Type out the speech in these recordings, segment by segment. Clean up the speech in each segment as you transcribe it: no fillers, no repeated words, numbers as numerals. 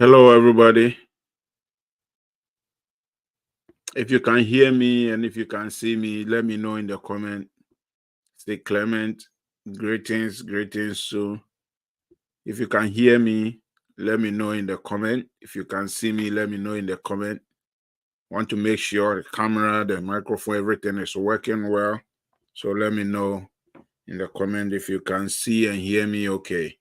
Hello, everybody. If you can hear me and if you can see me, let me know in the comment. Stay Clement. Greetings, greetings too. If you can hear me, let me know in the comment. If you can see me, let me know in the comment. Want to make sure the camera, the microphone, everything is working well. So let me know in the comment if you can see and hear me okay.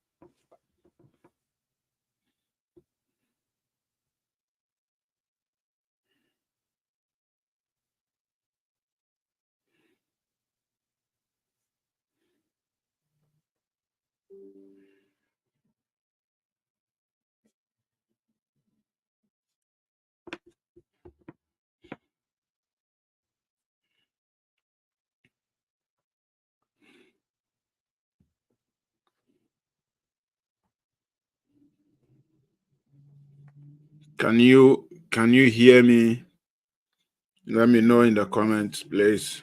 Can you hear me? Let me know in the comments, please.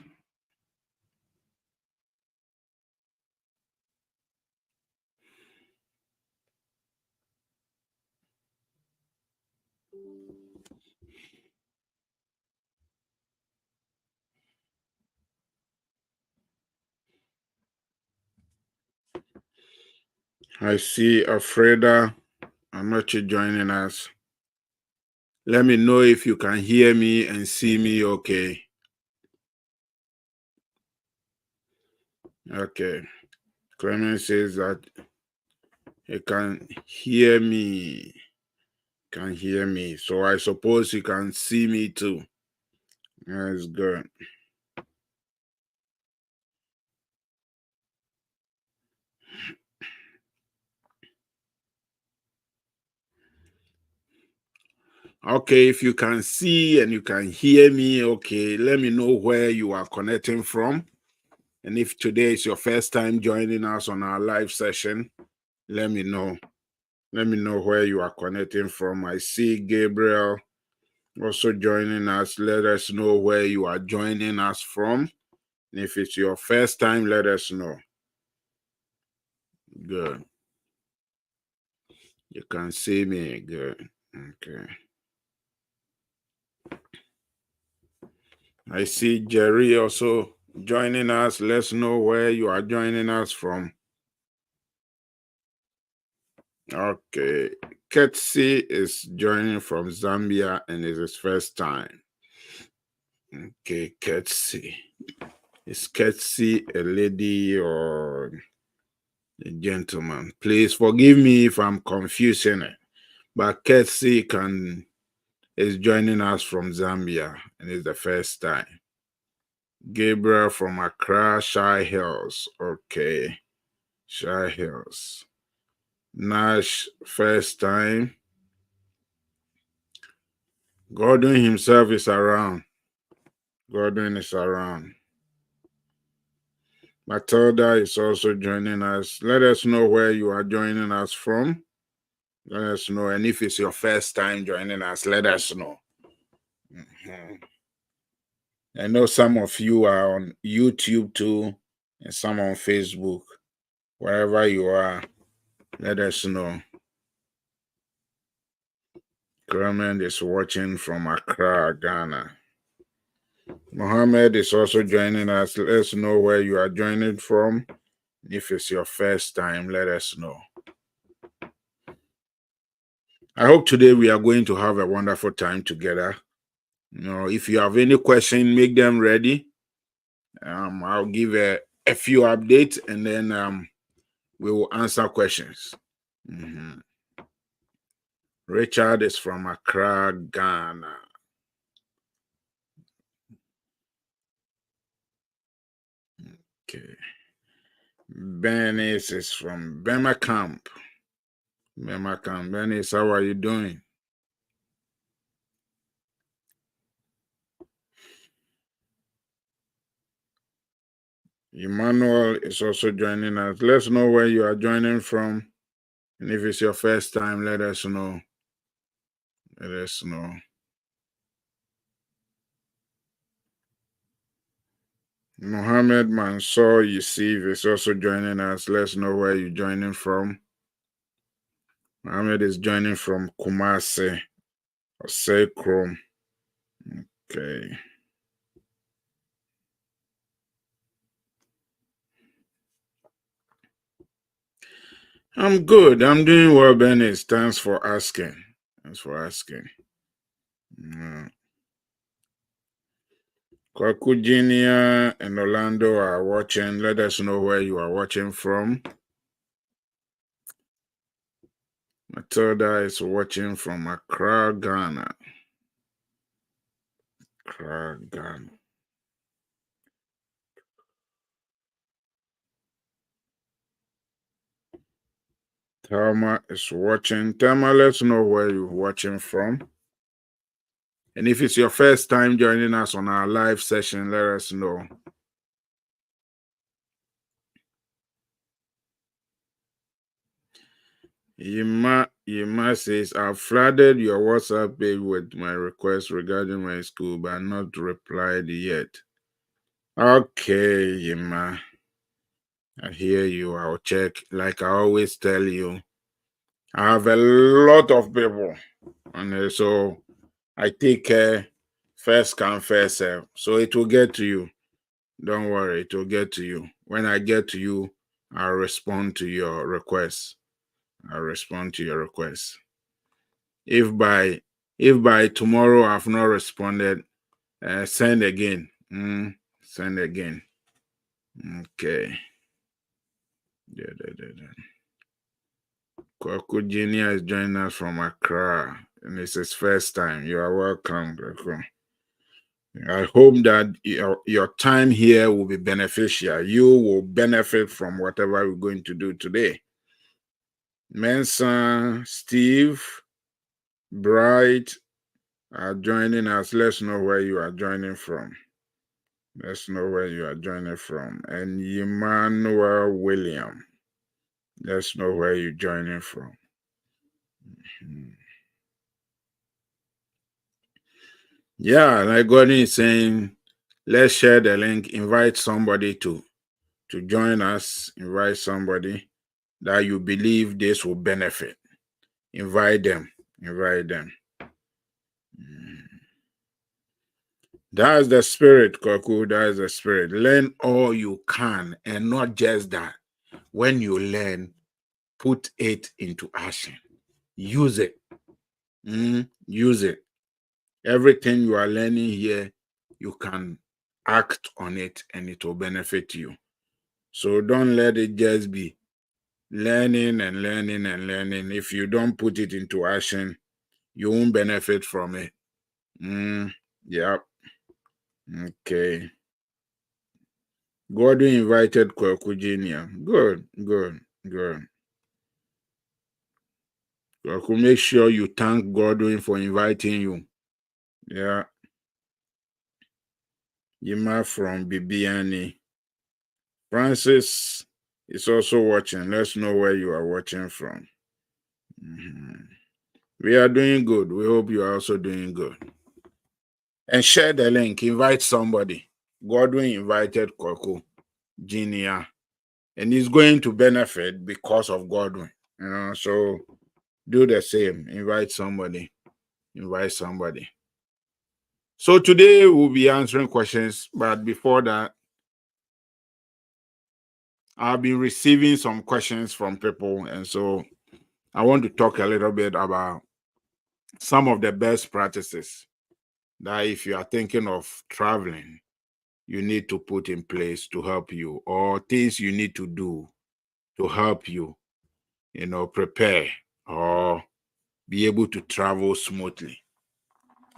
I see Alfreda Amachi joining us. Let me know if you can hear me and see me okay. Okay. Clement says that he can hear me. Can hear me. So I suppose you can see me too. That's good. Okay, if you can see and you can hear me, okay, let me know where you are connecting from. And if today is your first time joining us on our live session, let me know. Let me know where you are connecting from. I see Gabriel also joining us. Let us know where you are joining us from. And if it's your first time, let us know. Good. You can see me. Good. Okay. I see Jerry also joining us. Let's know where you are joining us from. Okay. Ketsi is joining from Zambia and it's his first time. Okay, Ketsi. Is Ketsi a lady or a gentleman? Please forgive me if I'm confusing it. But Ketsi is joining us from Zambia and it's the first time. Gabriel from Accra, Shy Hills. Okay. Shy Hills. Nash, first time. Gordon himself is around. Gordon is around. Matilda is also joining us. Let us know where you are joining us from. Let us know. And if it's your first time joining us, let us know. Mhm. I know some of you are on YouTube too, and some on Facebook. Wherever you are, let us know. Clement is watching from Accra, Ghana. Mohammed is also joining us. Let us know where you are joining from. If it's your first time, let us know. I hope today we are going to have a wonderful time together. If you have any question, make them ready. I'll give a few updates and then we will answer questions. Mhm. Richard is from Accra, Ghana. Okay. Bernice is from Bema Camp. Bema Camp. Bernice, how are you doing? Emmanuel is also joining us. Let's know where you are joining from. And if it's your first time, let us know. Let us know. Mohammed Mansour Yusuf is also joining us. Let's know where you're joining from. Mohammed is joining from Kumasi or Sekrom. Okay. I'm good. I'm doing well, Benis. Thanks for asking. Thanks for asking. Kwaku Junior and Orlando are watching. Let us know where you are watching from. Matilda is watching from Accra, Ghana. Accra, Ghana. Thelma is watching. Thelma, let's know where you're watching from. And if it's your first time joining us on our live session, let us know. Yima says, I've flooded your WhatsApp page with my request regarding my school, but not replied yet. Okay, Yima. I hear you. I'll check. Like I always tell you, I have a lot of people. And so I take care first come, first serve. So it will get to you. Don't worry, it will get to you. When I get to you, I'll respond to your request. I'll respond to your request. If by tomorrow I've not responded, send again. Send again. Okay. Kwaku Junior is joining us from Accra, and it's his first time. You are welcome, Kwaku. I hope that your time here will be beneficial. You will benefit from whatever we're going to do today. Mensa, Steve, Bright are joining us. Let's know where you are joining from. Let's know where you are joining from. And Emmanuel William. Let's know where you're joining from. Yeah, like Gordon is saying, let's share the link. Invite somebody to join us. Invite somebody that you believe this will benefit. Invite them. Invite them. That's the spirit, Koku. That's the spirit. Learn all you can, and not just that. When you learn, put it into action. Use it. Use it. Everything you are learning here, you can act on it and it will benefit you. So don't let it just be learning and learning and learning. If you don't put it into action, you won't benefit from it. Yep. Okay. Gordon invited Kwaku Junior. Good. Kwaku, make sure you thank Gordon for inviting you. Yeah. Yima from Bibiani. Francis is also watching. Let's know where you are watching from. We are doing good. We hope you are also doing good. And share the link. Invite somebody. Godwin invited Kwaku Junior, and he's going to benefit because of Godwin. So do the same. Invite somebody. Invite somebody. So today we'll be answering questions, but before that, I've been receiving some questions from people, and so I want to talk a little bit about some of the best practices that if you are thinking of traveling, you need to put in place to help you, or things you need to do to help you, prepare or be able to travel smoothly.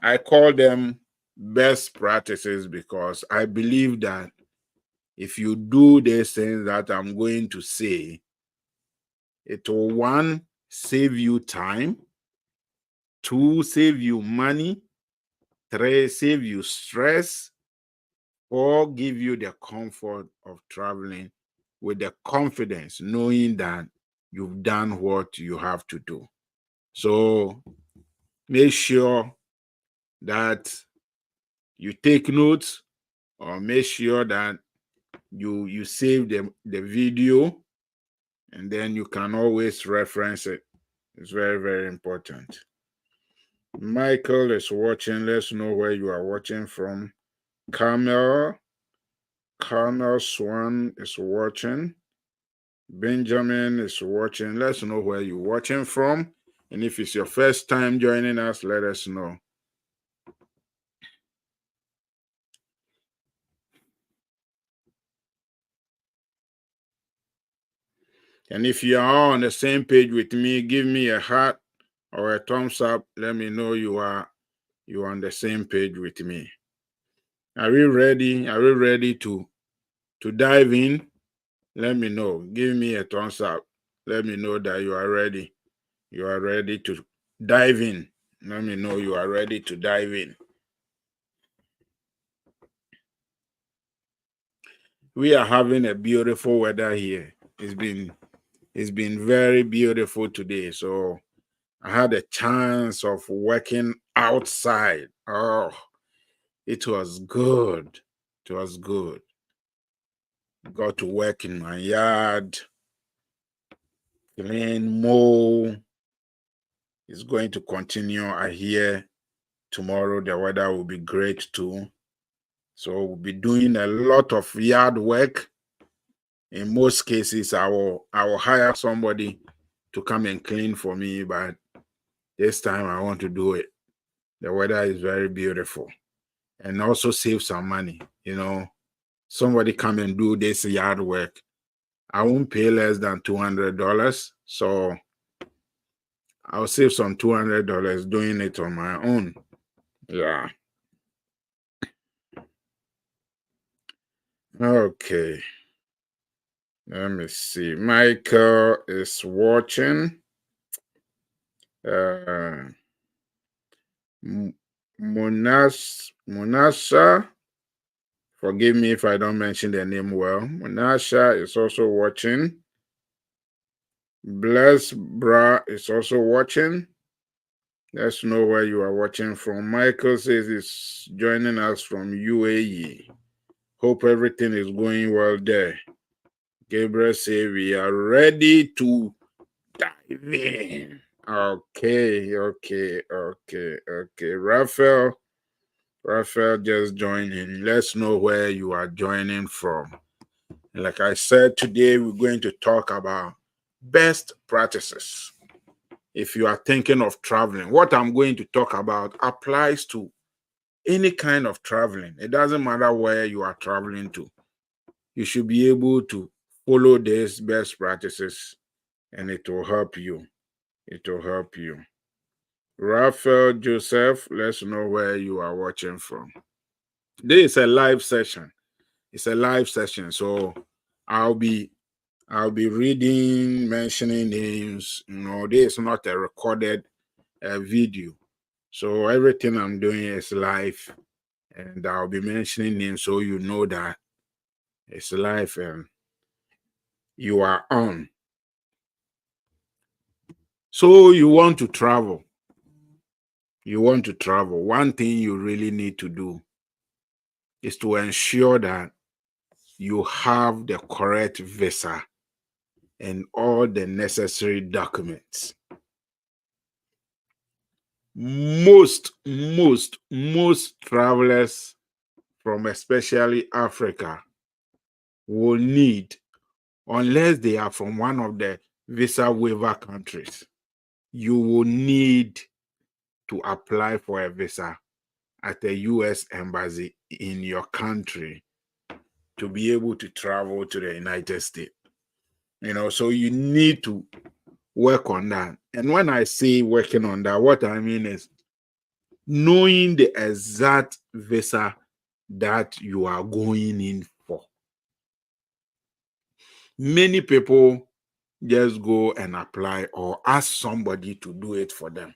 I call them best practices because I believe that if you do these things that I'm going to say, it will, one, save you time, two, save you money, three, save you stress, four, give you the comfort of traveling with the confidence, knowing that you've done what you have to do. So make sure that you take notes, or make sure that you save the video, and then you can always reference it. It's very, very important. Michael is watching. Let's know where you are watching from. Carmel Swan is watching. Benjamin is watching. Let's know where you're watching from. And if it's your first time joining us, let us know. And if you are on the same page with me, give me a heart or a thumbs up. Let me know you're on the same page with me. Are we ready? Are we ready to dive in? Let me know. Give me a thumbs up. Let me know that you are ready. You are ready to dive in. Let me know you are ready to dive in. We are having a beautiful weather here. It's been very beautiful today. So I had a chance of working outside. Oh, it was good. It was good. Got to work in my yard, clean, mow. It's going to continue. I hear tomorrow the weather will be great too. So we'll be doing a lot of yard work. In most cases, I will hire somebody to come and clean for me, but this time I want to do it. The weather is very beautiful and also save some money. Somebody come and do this yard work. I won't pay less than $200. So I'll save some $200 doing it on my own. Yeah. Okay. Let me see. Michael is watching. Monasha, forgive me if I don't mention the name well. Monasha is also watching. Bless Bra is also watching. Let's know where you are watching from. Michael says he's joining us from UAE. Hope everything is going well there. Gabriel says we are ready to dive in. Okay. Raphael just joined in. Let's know where you are joining from. Like I said, today we're going to talk about best practices. If you are thinking of traveling, what I'm going to talk about applies to any kind of traveling. It doesn't matter where you are traveling to. You should be able to follow these best practices and it will help you. It will help you. Raphael Joseph, let's know where you are watching from. This is a live session. It's a live session. So I'll be reading, mentioning names. This is not a recorded video. So everything I'm doing is live. And I'll be mentioning names so you know that it's live and you are on. So you want to travel. One thing you really need to do is to ensure that you have the correct visa and all the necessary documents. Most travelers from especially Africa will need, unless they are from one of the visa waiver countries, you will need to apply for a visa at the US embassy in your country to be able to travel to the United States. So you need to work on that. And when I say working on that, what I mean is knowing the exact visa that you are going in for. Many people just go and apply or ask somebody to do it for them.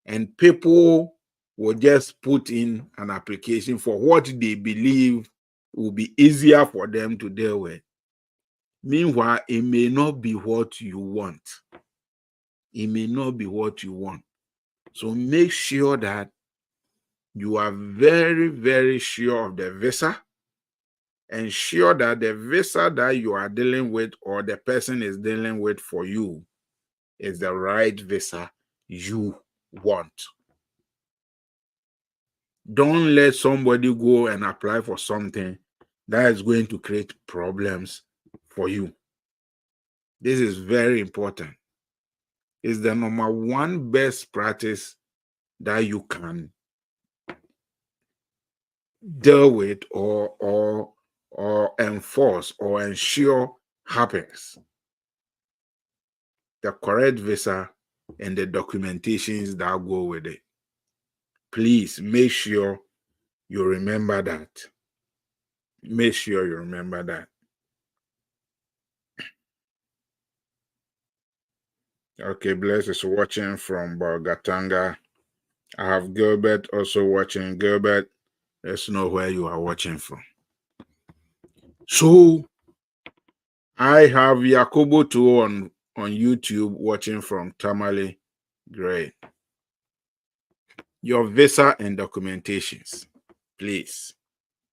And people will just put in an application for what they believe will be easier for them to deal with. Meanwhile, it may not be what you want. It may not be what you want. So make sure that you are very, very sure of the visa. Ensure that the visa that you are dealing with or the person is dealing with for you is the right visa you want. Don't let somebody go and apply for something that is going to create problems for you. This is very important. It's the number one best practice that you can deal with or enforce or ensure happens. The correct visa and the documentations that go with it. Please make sure you remember that. Make sure you remember that. Okay, Bless is watching from Bolgatanga. I have Gilbert also watching. Gilbert, let's know where you are watching from. So I have Yakobo too on YouTube watching from Tamale. Great. Your visa and documentations, please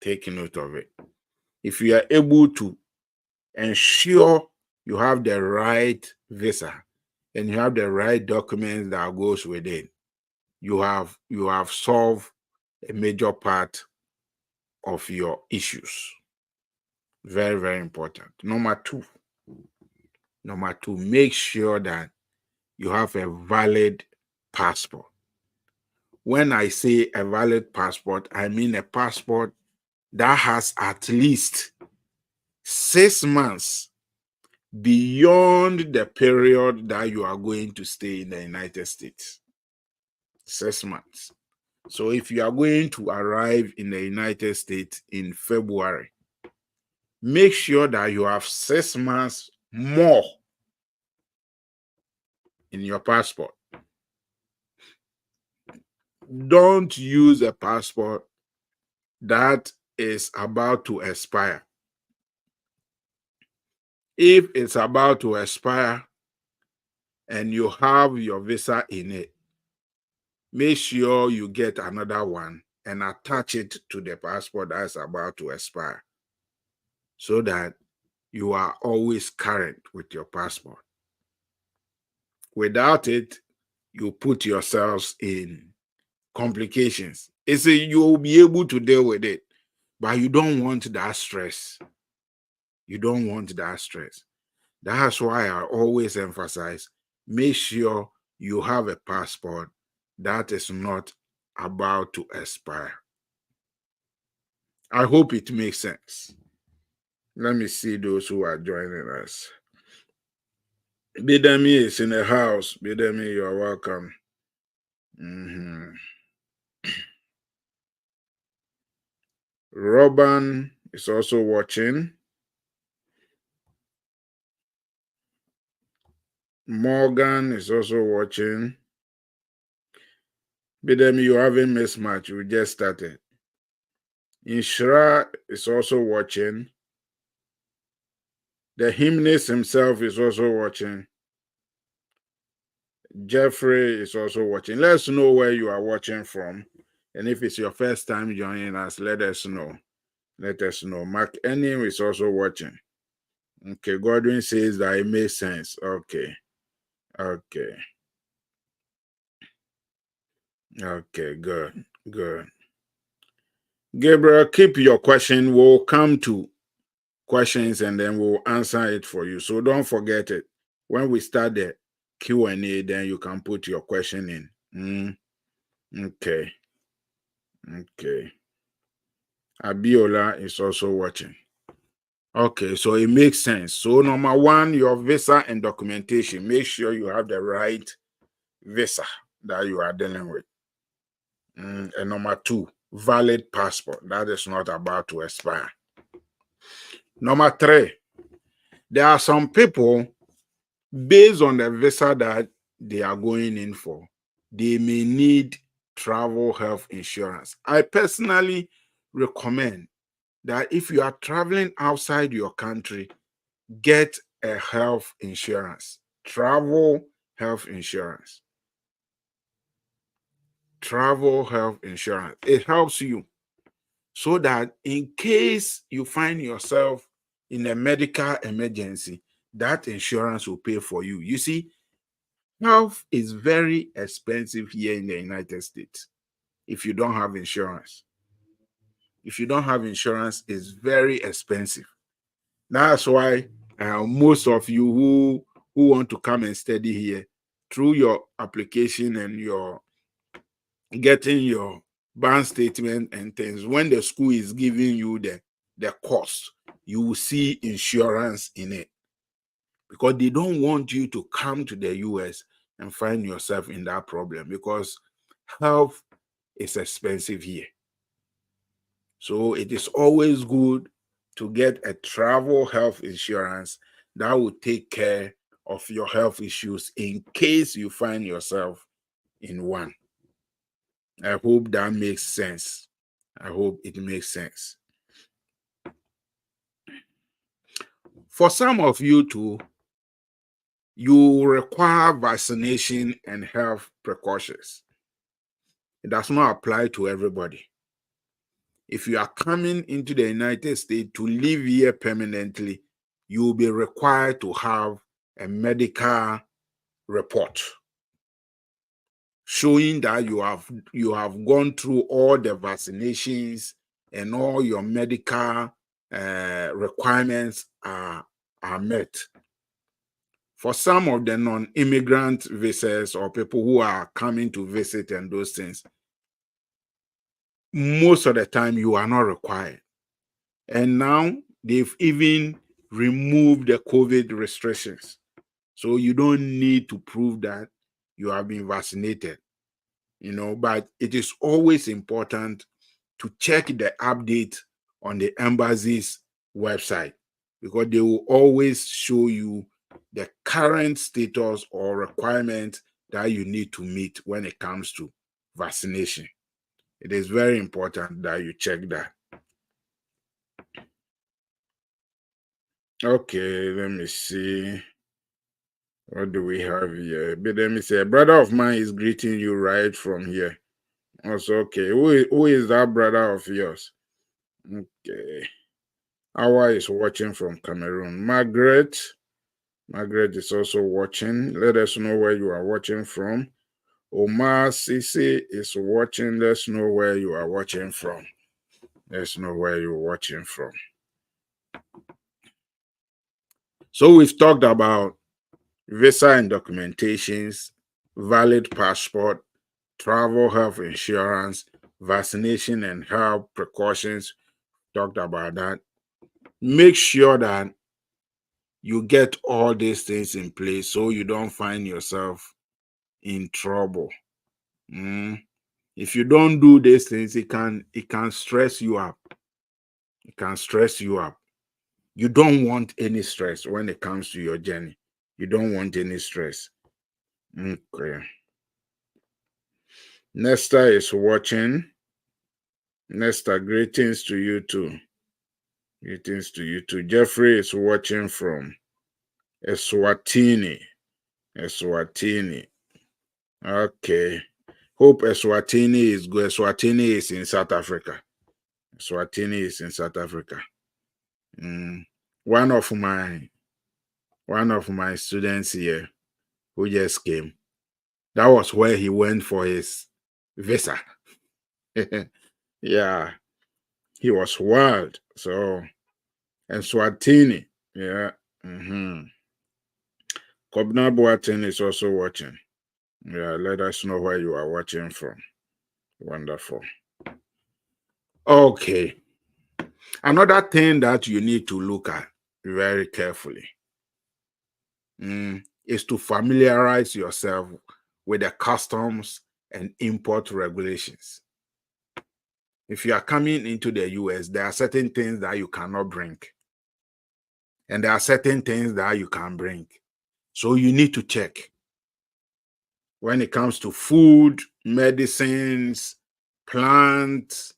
take note of it. If you are able to ensure you have the right visa and you have the right documents that goes with it, you have solved a major part of your issues. Very, very important. Number two, make sure that you have a valid passport. When I say a valid passport, I mean a passport that has at least 6 months beyond the period that you are going to stay in the United States. 6 months. So if you are going to arrive in the United States in February, make sure that you have 6 months more in your passport. Don't use a passport that is about to expire. If it's about to expire and you have your visa in it, make sure you get another one and attach it to the passport that's about to expire so that you are always current with your passport. Without it, you put yourselves in complications. You'll be able to deal with it, but you don't want that stress. You don't want that stress. That's why I always emphasize, make sure you have a passport that is not about to expire. I hope it makes sense. Let me see those who are joining us. Bidemi is in the house. Bidemi, you are welcome. Robin is also watching. Morgan is also watching. Bidemi, you haven't missed much. We just started. Inshra is also watching. The hymnist himself is also watching. Jeffrey is also watching. Let us know where you are watching from. And if it's your first time joining us, let us know. Let us know. Mark Enim is also watching. Okay, Godwin says that it makes sense. Okay. Okay, good. Gabriel, keep your question. We'll come to questions and then we'll answer it for you. So don't forget it. When we start the Q&A, then you can put your question in. Okay. Abiola is also watching. Okay, so it makes sense. So number one, your visa and documentation. Make sure you have the right visa that you are dealing with. And number two, valid passport that is not about to expire. Number three, there are some people, based on the visa that they are going in for, they may need travel health insurance. I personally recommend that if you are traveling outside your country, get a health insurance, travel health insurance. Travel health insurance. It helps you so that in case you find yourself in a medical emergency, that insurance will pay for you. You see, Health is very expensive here in the United States if you don't have insurance. If you don't have insurance, it's very expensive. That's why most of you who want to come and study here, through your application and your getting your bank statement and things, when the school is giving you the cost, you will see insurance in it, because they don't want you to come to the US and find yourself in that problem, because health is expensive here. So it is always good to get a travel health insurance that will take care of your health issues in case you find yourself in one. I hope that makes sense. I hope it makes sense. For some of you too, you require vaccination and health precautions. It does not apply to everybody. If you are coming into the United States to live here permanently, you will be required to have a medical report showing that you have gone through all the vaccinations and all your medical requirements are met. For some of the non-immigrant visitors or people who are coming to visit and those things, most of the time you are not required. And now they've even removed the COVID restrictions. So you don't need to prove that you have been vaccinated, but it is always important to check the update on the embassy's website, because they will always show you the current status or requirement that you need to meet when it comes to vaccination. It is very important that you check that. Okay, let me see. What do we have here? But let me say, a brother of mine is greeting you right from here. Also, okay. Who is that brother of yours? Okay. Awa is watching from Cameroon. Margaret is also watching. Let us know where you are watching from. Omar Sisi is watching. Let's know where you are watching from. Let's know where you're watching from. So we've talked about visa and documentations, valid passport, travel health insurance, vaccination and health precautions. Talked about that. Make sure that you get all these things in place so you don't find yourself in trouble. Mm. If you don't do these things, it can stress you up. It can stress you up. You don't want any stress when it comes to your journey. You don't want any stress. Okay. Nesta is watching. Nesta, greetings to you too. Greetings to you too. Jeffrey is watching from Eswatini. Eswatini. Okay. Hope Eswatini is good. Eswatini is in South Africa. Eswatini is in South Africa. One of my students here who just came, that was where he went for his visa. Yeah, he was wild. So, and Swatini, yeah. Kobna Boatin is also watching. Yeah, let us know where you are watching from. Wonderful. Okay. Another thing that you need to look at very carefully is to familiarize yourself with the customs and import regulations. If you are coming into the US, there are certain things that you cannot bring, and there are certain things that you can bring. So you need to check when it comes to food, medicines, plants,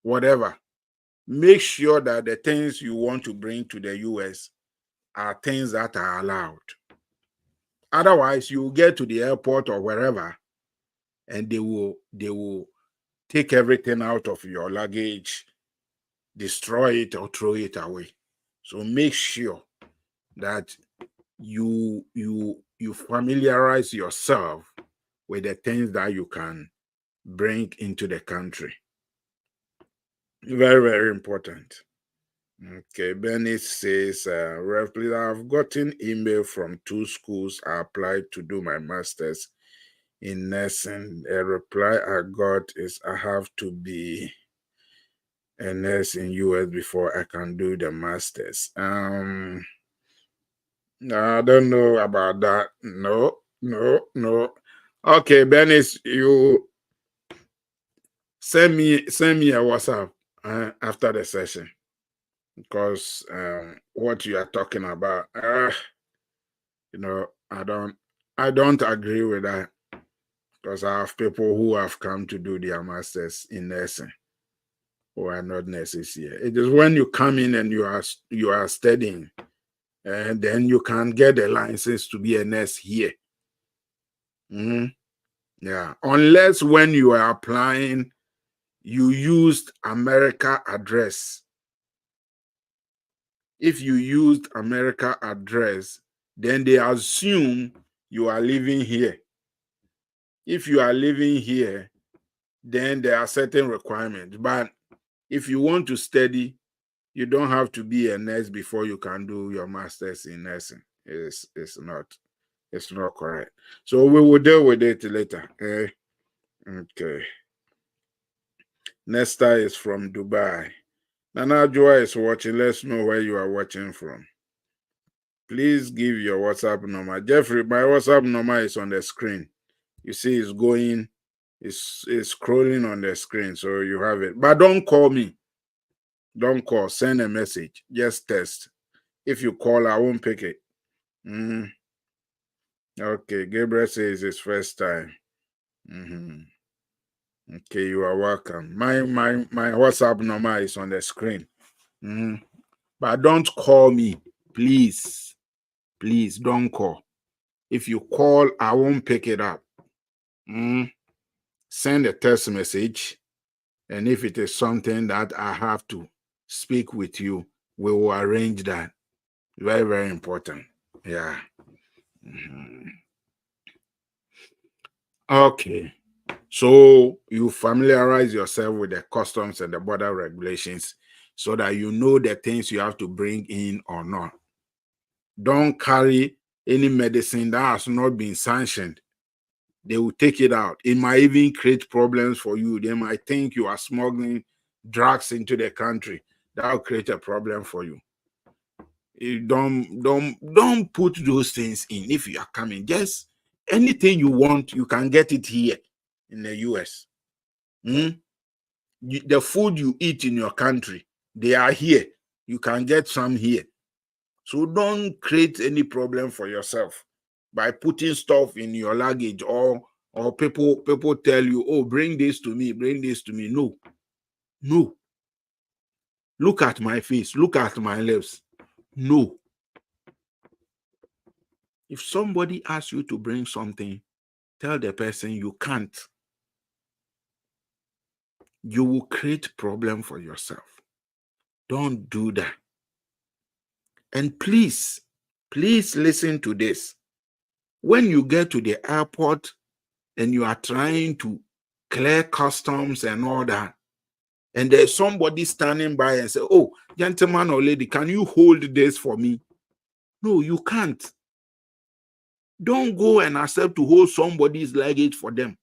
whatever. Make sure that the things you want to bring to the US are things that are allowed. Otherwise, you get to the airport or wherever, and they will take everything out of your luggage, destroy it or throw it away. So make sure that you you familiarize yourself with the things that you can bring into the country. Very, very important. Okay, Benny says, Rev, please, I've gotten email from 2 schools I applied to do my master's in nursing. A reply I got is I have to be a nurse in US before I can do the master's. I don't know about that. No. Okay, Bennis, you send me a WhatsApp after the session, because what you are talking about, I don't agree with that, because I have people who have come to do their masters in nursing who are not nurses here. It is when you come in and you are studying, and then you can get a license to be a nurse here. Yeah, unless when you are applying, you used America address. If you used America address, then they assume you are living here. If you are living here, then there are certain requirements. But if you want to study, you don't have to be a nurse before you can do your master's in nursing. It's not correct. So we will deal with it later. Okay. Nesta is from Dubai. Nana Joa is watching. Let's know where you are watching from. Please give your WhatsApp number. Jeffrey, my WhatsApp number is on the screen. You see it's going, it's scrolling on the screen, so you have it. But don't call me. Don't call. Send a message. Just text. If you call, I won't pick it. Okay, Gabriel says it's first time. Okay, you are welcome. My WhatsApp number is on the screen. But don't call me, please. Please don't call. If you call, I won't pick it up. Send a text message, and if it is something that I have to speak with you, we will arrange that. Very, very important. Yeah. Okay. So you familiarize yourself with the customs and the border regulations so that you know the things you have to bring in or not. Don't carry any medicine that has not been sanctioned. They will take it out. It might even create problems for you. They might think you are smuggling drugs into the country. That will create a problem for you. Don't put those things in. If you are coming, just anything you want, you can get it here in the US. The food you eat in your country, they are here. You can get some here. So don't create any problem for yourself by putting stuff in your luggage, or people tell you, oh, bring this to me, bring this to me. No. Look at my face, look at my lips. No. If somebody asks you to bring something, tell the person you can't. You will create problem for yourself. Don't do that. And please listen to this. When you get to the airport and you are trying to clear customs and all that, and there's somebody standing by and say, oh, gentleman or lady, can you hold this for me? No, you can't. Don't go and accept to hold somebody's luggage for them.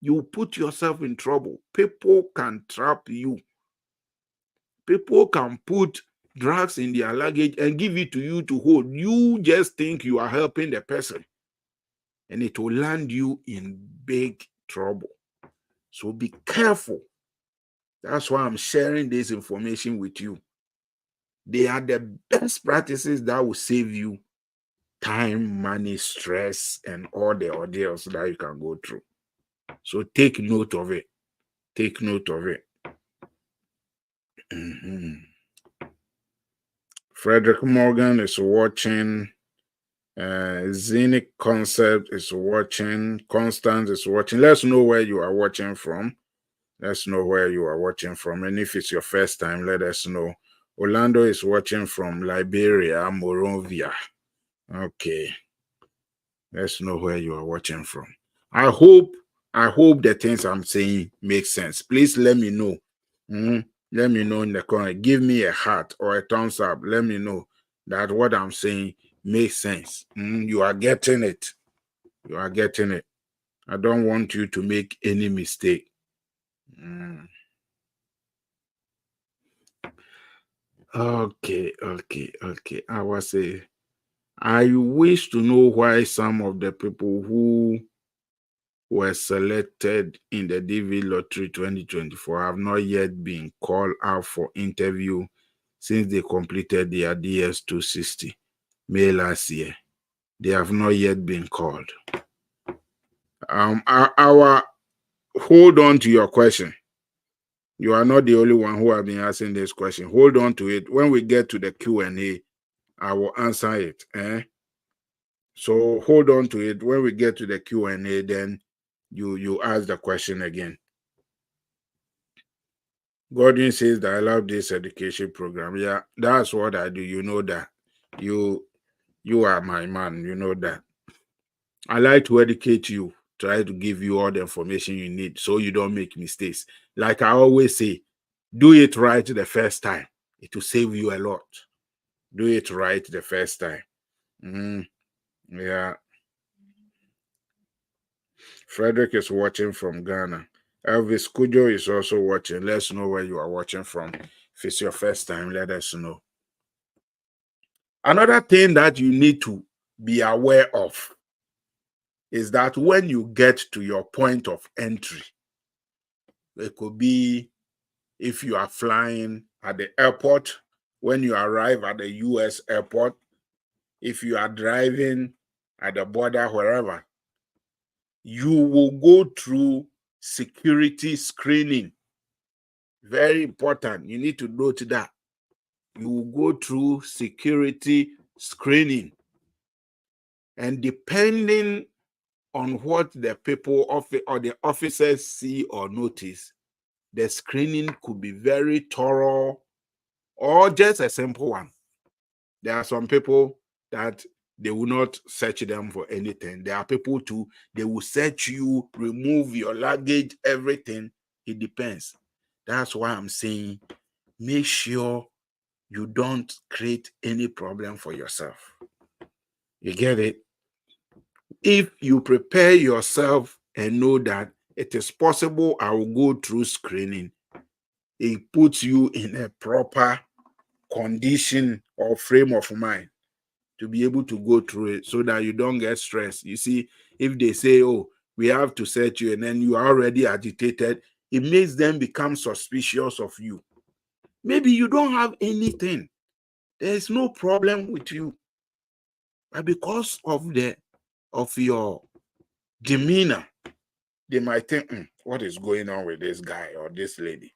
You put yourself in trouble. People can trap you. People can put drugs in their luggage and give it to you to hold. You just think you are helping the person, and it will land you in big trouble. So be careful. That's why I'm sharing this information with you. They are the best practices that will save you time, money, stress, and all the ordeals that you can go through. So take note of it. Take note of it. Frederick Morgan is watching. Zenith Concept is watching. Constance is watching. Let's know where you are watching from. Let's know where you are watching from. And if it's your first time, let us know. Orlando is watching from Liberia, Monrovia. Okay. Let's know where you are watching from. I hope the things I'm saying make sense. Please let me know. Let me know in the comment. Give me a heart or a thumbs up. Let me know that what I'm saying makes sense. You are getting it. You are getting it. I don't want you to make any mistake. Okay. I wish to know why some of the people who were selected in the DV Lottery 2024 have not yet been called out for interview since they completed their DS 260 May last year. They have not yet been called. Our hold on to your question. You are not the only one who have been asking this question. Hold on to it. When we get to the Q&A, I will answer it. So hold on to it. When we get to the Q&A, then you ask the question again. Gordon says that I love this education program. Yeah, that's what I do. You know that. You are my man. You know that. I like to educate you, try to give you all the information you need so you don't make mistakes. Like I always say, do it right the first time. It will save you a lot. Do it right the first time. Yeah. Frederick is watching from Ghana. Elvis Kujo is also watching. Let us know where you are watching from. If it's your first time, let us know. Another thing that you need to be aware of is that when you get to your point of entry, it could be if you are flying at the airport, when you arrive at the US airport, if you are driving at the border, wherever, you will go through security screening. Very important. You need to note that. You will go through security screening. And depending on what the people or the officers see or notice, the screening could be very thorough or just a simple one. There are some people that they will not search them for anything. There are people too, they will search you, remove your luggage, everything. It depends. That's why I'm saying make sure you don't create any problem for yourself. You get it? If you prepare yourself and know that it is possible I will go through screening, it puts you in a proper condition or frame of mind to be able to go through it so that you don't get stressed. You see, if they say, oh, we have to search you, and then you are already agitated, it makes them become suspicious of you. Maybe you don't have anything. There's no problem with you. But because of your demeanor, they might think, what is going on with this guy or this lady?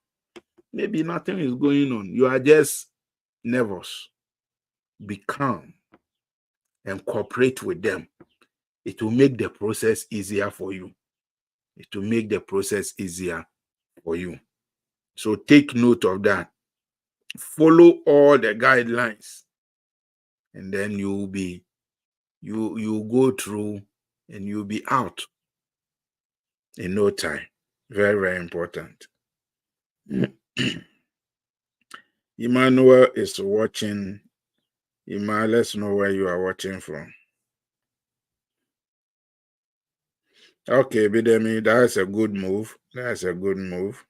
Maybe nothing is going on. You are just nervous. Be calm and cooperate with them. It will make the process easier for you. It will make the process easier for you. So take note of that. Follow all the guidelines, and then you'll go through and you'll be out in no time. Very, very important. Emmanuel is watching. Emma, let's know where you are watching from. Okay, Bidemi, that's a good move. That's a good move.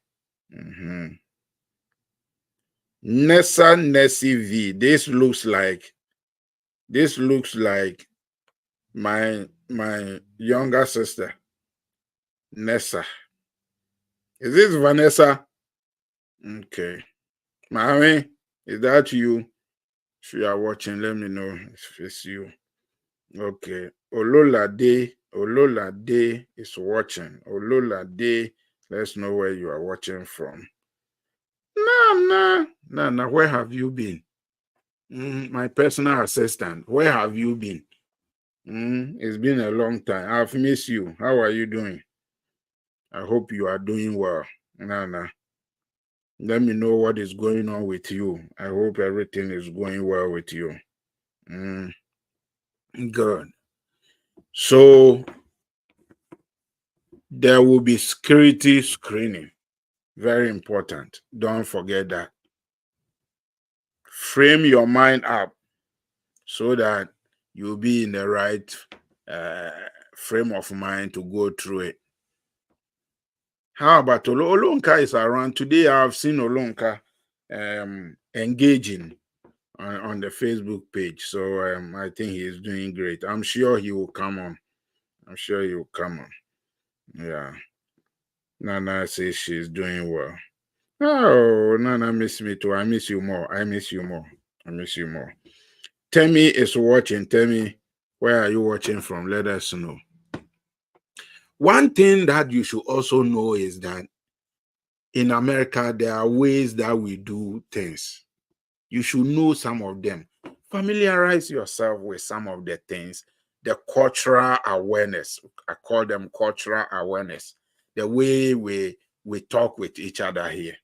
Nessa Nessie V. This looks like my younger sister, Nessa. Is this Vanessa? Okay. Mommy, is that you? If you are watching, let me know if it's you. Okay. Ololade is watching. Ololade, let's know where you are watching from. Nah, where have you been? My personal assistant, where have you been? It's been a long time. I've missed you. How are you doing? I hope you are doing well. Nana, let me know what is going on with you. I hope everything is going well with you. Good. So there will be security screening. Very important. Don't forget that. Frame your mind up so that you'll be in the right uh, frame of mind to go through it. How about Olonka is around today? I've seen Olonka engaging on the Facebook page, so I think he is doing great. I'm sure he will come on. I'm sure he will come on. Yeah, Nana says she's doing well. Oh, Nana miss me too. I miss you more. I miss you more. I miss you more. Temi is watching. Temi, where are you watching from? Let us know. One thing that you should also know is that in America, there are ways that we do things. You should know some of them. Familiarize yourself with some of the things. The cultural awareness. I call them cultural awareness. The way we talk with each other here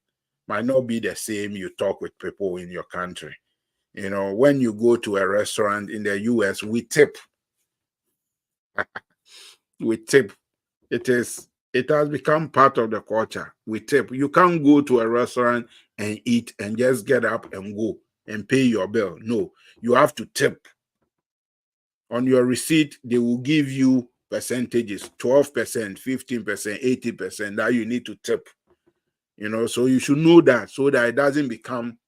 might not be the same you talk with people in your country. You know, when you go to a restaurant in the US, we tip. We tip. It has become part of the culture. We tip. You can't go to a restaurant and eat and just get up and go and pay your bill. No, you have to tip. On your receipt, they will give you percentages, 12%, 15%, 80% that you need to tip. You know, so you should know that so that it doesn't become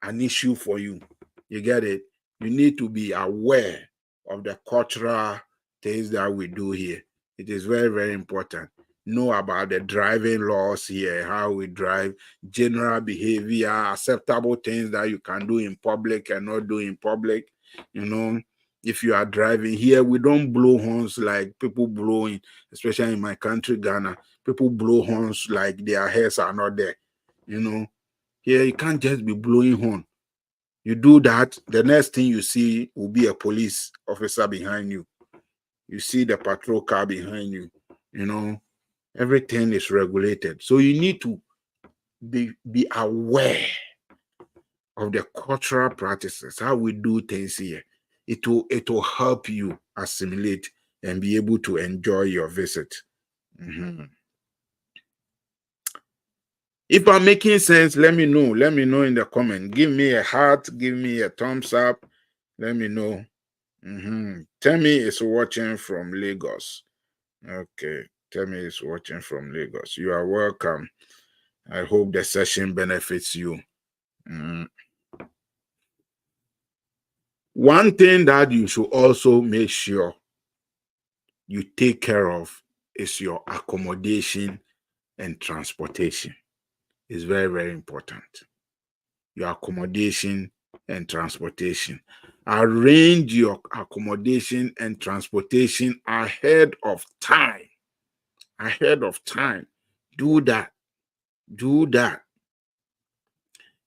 an issue for you. You get it? You need to be aware of the cultural things that we do here. It is very, very important. Know about the driving laws here, how we drive, general behavior, acceptable things that you can do in public and not do in public. You know, if you are driving here, we don't blow horns like people blowing, especially in my country, Ghana. People blow horns like their hairs are not there. You know, here you can't just be blowing horn. You do that, the next thing you see will be a police officer behind you. You see the patrol car behind you. You know, everything is regulated. So you need to be aware of the cultural practices, how we do things here. It will help you assimilate and be able to enjoy your visit. Mhm. If I'm making sense, let me know. Let me know in the comment. Give me a heart, give me a thumbs up. Let me know. Temi is watching from Lagos. Okay, Temi is watching from Lagos. You are welcome. I hope the session benefits you. One thing that you should also make sure you take care of is your accommodation and transportation. It's very, very important. Your accommodation and transportation. Arrange your accommodation and transportation ahead of time. Ahead of time. Do that. Do that.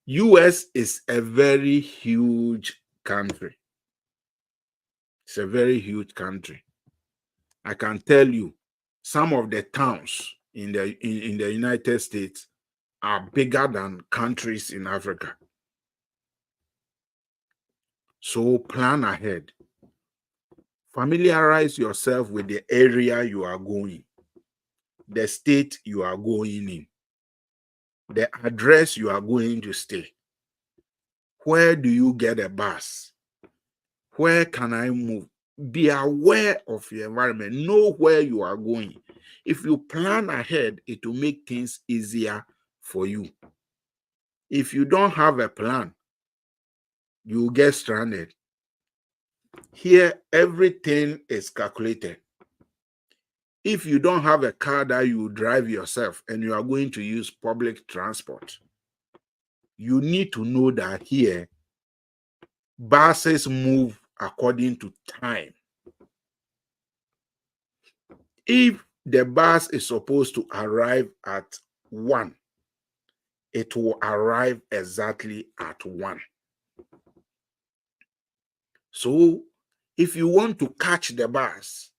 US is a very huge country. It's a very huge country. I can tell you some of the towns in the United States are bigger than countries in Africa. So plan ahead. Familiarize yourself with the area you are going, the state you are going in, the address you are going to stay. Where do you get a bus? Where can I move? Be aware of your environment. Know where you are going. If you plan ahead, it will make things easier for you. If you don't have a plan, you will get stranded. Here, everything is calculated. If you don't have a car that you drive yourself and you are going to use public transport, you need to know that here, buses move according to time. If the bus is supposed to arrive at 1, it will arrive exactly at 1. So if you want to catch the bus,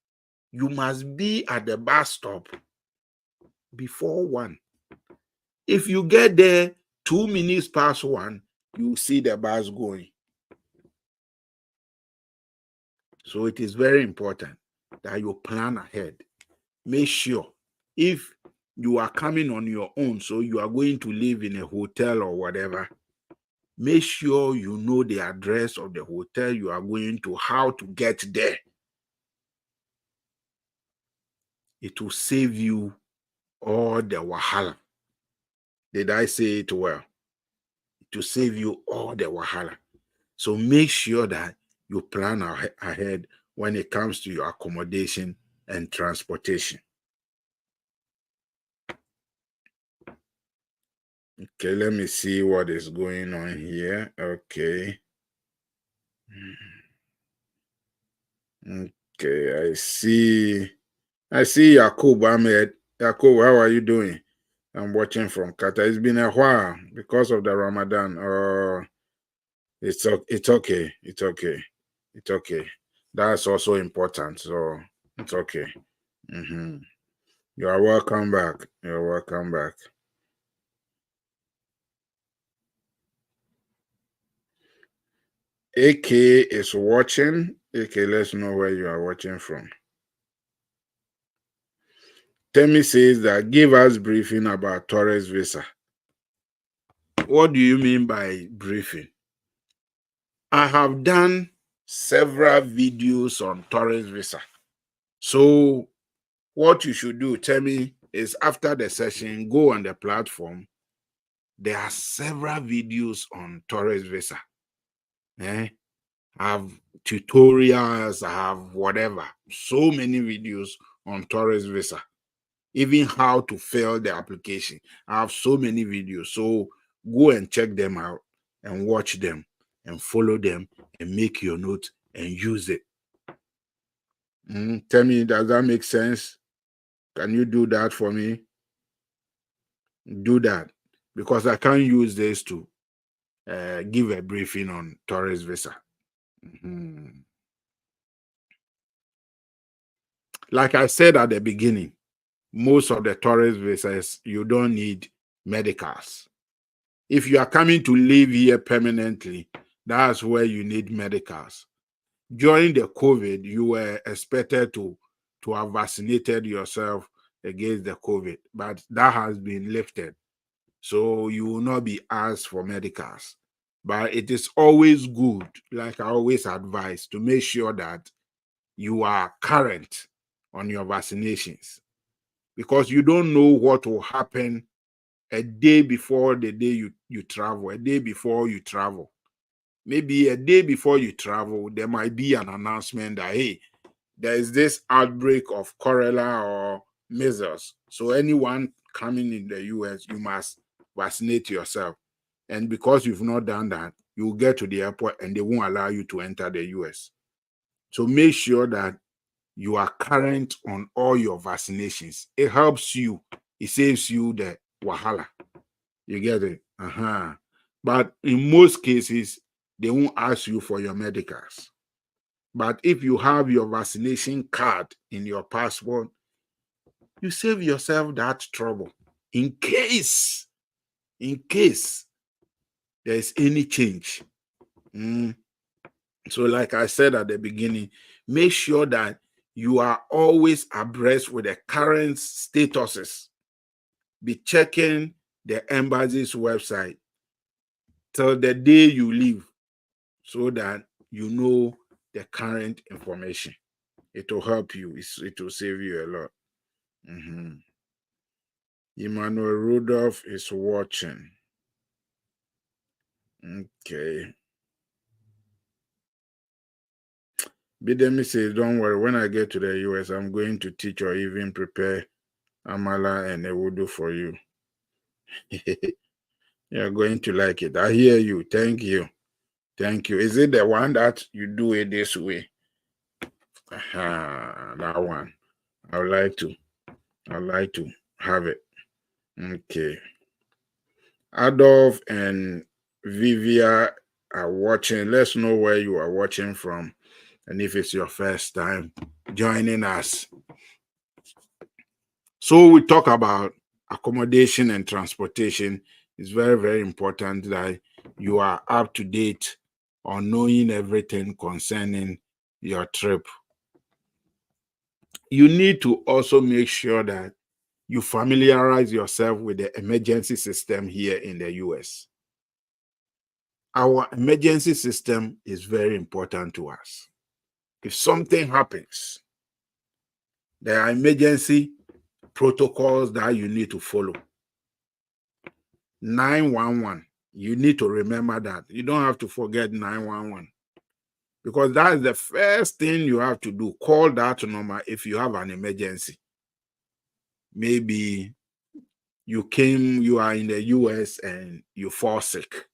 you must be at the bus stop before 1. If you get there 2 minutes past 1, you see the bus going. So it is very important. that you plan ahead. Make sure if you are coming on your own, so you are going to live in a hotel or whatever, make sure you know the address of the hotel you are going to, how to get there. It will save you all the wahala. Did I say it well? To save you all the wahala. So make sure that you plan ahead when it comes to your accommodation and transportation. Okay, let me see what is going on here. Okay. Okay, I see Yakub Ahmed. Yakub, how are you doing? I'm watching from Qatar. It's been a while because of the Ramadan. It's okay. It's okay. It's okay. That's also important. So it's okay. You are welcome back. You're welcome back. AK is watching. AK, let's know where you are watching from. Temi says that give us briefing about tourist visa. What do you mean by briefing? I have done several videos on tourist visa. So what you should do, Temi, is after the session, go on the platform. There are several videos on tourist visa. I have tutorials, I have whatever, so many videos on tourist visa, even how to fill the application. I have so many videos. So go and check them out and watch them and follow them and make your notes and use it. Tell me, does that make sense? Can you do that for me? Do that, because I can't use this to give a briefing on tourist visa. Like I said at the beginning, most of the tourist visas, you don't need medicals. If you are coming to live here permanently, that's where you need medicals. During the COVID, you were expected to have vaccinated yourself against the COVID, but that has been lifted. So you will not be asked for medicals. But it is always good, like I always advise, to make sure that you are current on your vaccinations, because you don't know what will happen a day before the day you travel, a day before you travel. Maybe a day before you travel, there might be an announcement that, hey, there is this outbreak of cholera or measles. So anyone coming in the US, you must vaccinate yourself. And because you've not done that, you'll get to the airport and they won't allow you to enter the US. So make sure that you are current on all your vaccinations. It helps you. It saves you the wahala. You get it? But in most cases, they won't ask you for your medicals. But if you have your vaccination card in your passport, you save yourself that trouble in case there's any change. So, like I said at the beginning, make sure that you are always abreast with the current statuses. Be checking the embassy's website till the day you leave, so that you know the current information. It will help you. It will save you a lot. Emmanuel Rudolph is watching. Okay. Bidemi says, don't worry, when I get to the US, I'm going to teach or even prepare amala and ewudu for you. You're going to like it. I hear you. Thank you. Thank you. Is it the one that you do it this way? That one. I'd like to have it. Okay. Adolf and Vivia are watching. Let's know where you are watching from and if it's your first time joining us. So we talk about accommodation and transportation. It's very, very important that you are up to date on knowing everything concerning your trip. you need to also make sure that you familiarize yourself with the emergency system here in the US. Our emergency system is very important to us. If something happens, there are emergency protocols that you need to follow. 911, you need to remember that. You don't have to forget 911 because that is the first thing you have to do. Call that number if you have an emergency. Maybe you are in the US and you fall sick.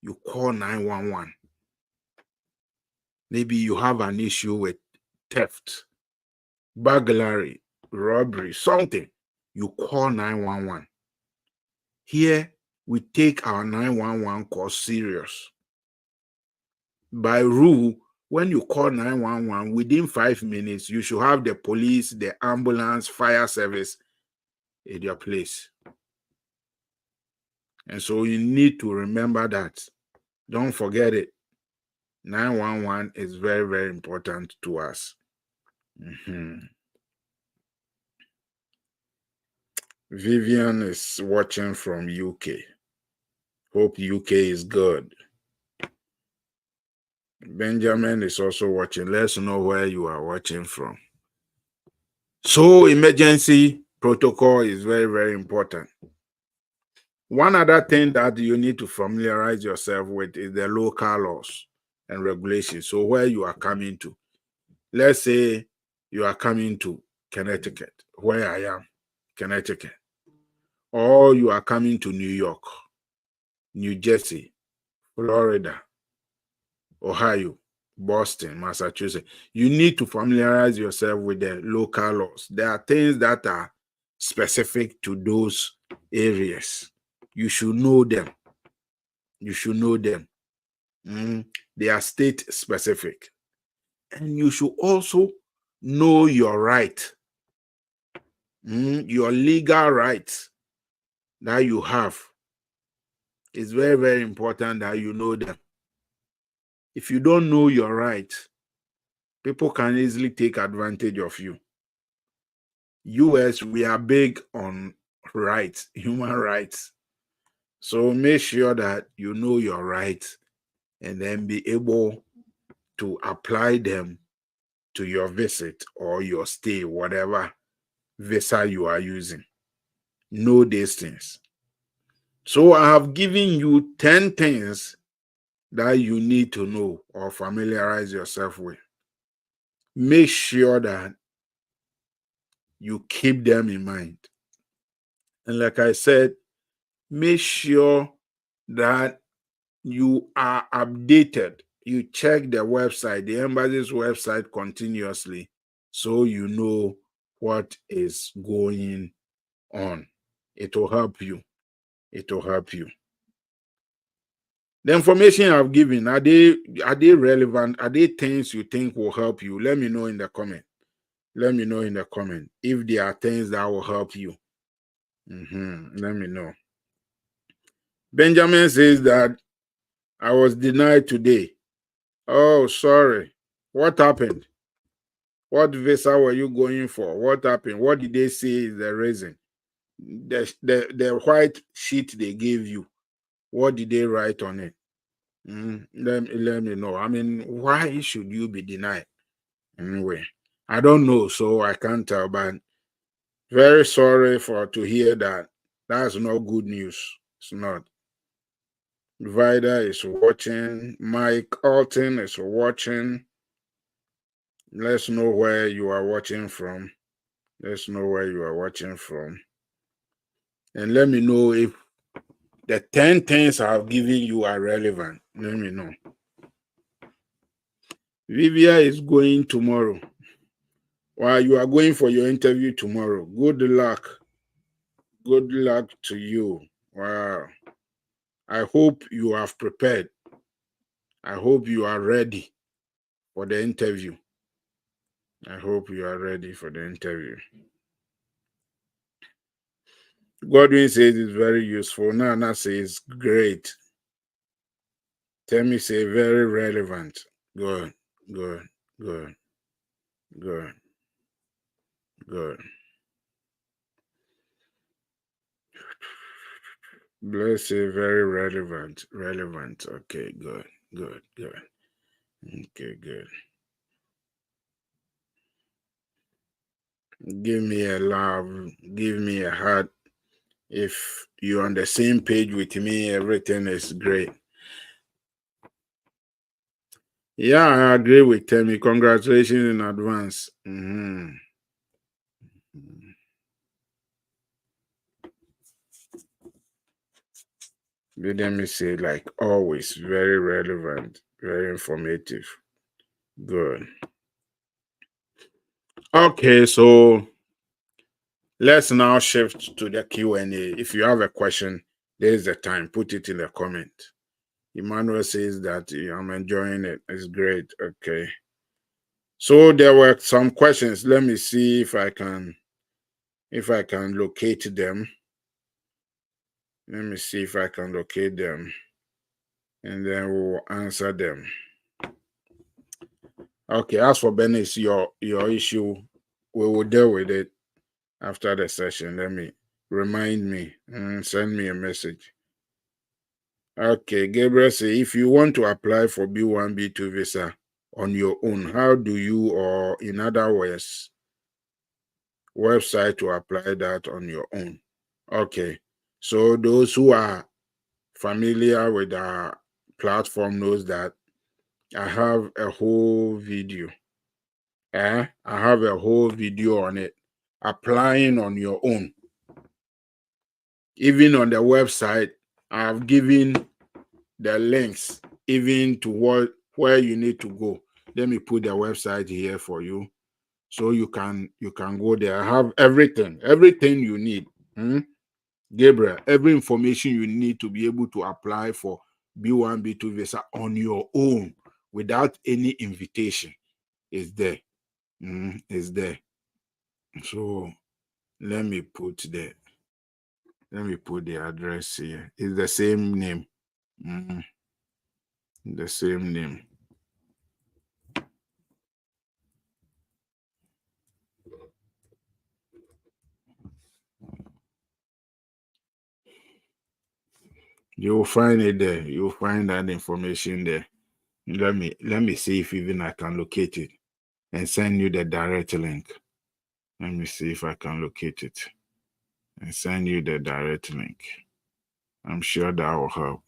You call 911. Maybe you have an issue with theft, burglary, robbery, something. You call 911. Here, we take our 911 call serious. By rule, when you call 911, within 5 minutes, you should have the police, the ambulance, fire service at your place. And so you need to remember that. Don't forget it. 911 is very, very important to us. Vivian is watching from UK. Hope UK is good. Benjamin is also watching. Let's know where you are watching from. So emergency protocol is very, very important. One other thing that you need to familiarize yourself with is the local laws and regulations. So where you are coming to. Let's say you are coming to Connecticut, where I am, Connecticut. Or you are coming to New York, New Jersey, Florida, Ohio, Boston, Massachusetts. You need to familiarize yourself with the local laws. There are things that are specific to those areas. You should know them. You should know them. They are state specific. And you should also know your right, your legal rights that you have. It's very, very important that you know them. If you don't know your rights, people can easily take advantage of you. US, we are big on rights, human rights. So make sure that you know your rights and then be able to apply them to your visit or your stay, whatever visa you are using. Know these things. So I have given you 10 things that you need to know or familiarize yourself with. Make sure that you keep them in mind. And like I said, make sure that you are updated. You check the website, the embassy's website continuously, so you know what is going on. It will help you. It will help you. The information I've given, are they relevant? Are they things you think will help you? Let me know in the comment. Let me know in the comment if there are things that will help you. Let me know. Benjamin says that I was denied today. Oh, sorry. What happened? What visa were you going for? What happened? What did they say is the reason? The white sheet they gave you, what did they write on it? Let me know. I mean, why should you be denied? Anyway, I don't know, so I can't tell, but very sorry to hear that. That's not good news. It's not. Vida is watching. Mike Alton is watching. Let's know where you are watching from. Let's know where you are watching from. And let me know if the 10 things I've given you are relevant. Let me know. Vivia is going tomorrow. Well, you are going for your interview tomorrow. Good luck. Good luck to you. Wow. I hope you have prepared. I hope you are ready for the interview. I hope you are ready for the interview. Godwin says it's very useful. Nana says great. Tell me say very relevant. Good, good, good. Good. Good. Bless you. Very relevant. Relevant. Okay. Good. Good. Good. Okay. Good. Give me a love. Give me a heart. If you're on the same page with me, everything is great. Yeah, I agree with Temi. Congratulations in advance. Let me say, like always, very relevant, very informative. Good. Okay, so let's now shift to the Q&A. If you have a question, there's the time. Put it in the comment. Emmanuel says that I'm enjoying it. It's great. Okay. So there were some questions. Let me see if I can locate them. Let me see if I can locate them, and then we'll answer them. Okay, as for Benis, your issue, we will deal with it after the session. Let me remind me and send me a message. Okay, Gabriel say if you want to apply for B1, B2 visa on your own, how do you, or in other words, website to apply that on your own? Okay, so those who are familiar with our platform knows that I have a whole video. I have a whole video on it. Applying on your own. Even on the website, I've given the links even to where you need to go. Let me put the website here for you, so you can go there. I have everything you need. Gabriel, every information you need to be able to apply for B1, B2 visa on your own without any invitation is there. Is there. So let me put the address here. It's the same name. Mhm. The same name. You'll find it there. You'll find that information there. Let me see if even I can locate it and send you the direct link. Let me see if I can locate it and send you the direct link. I'm sure that will help.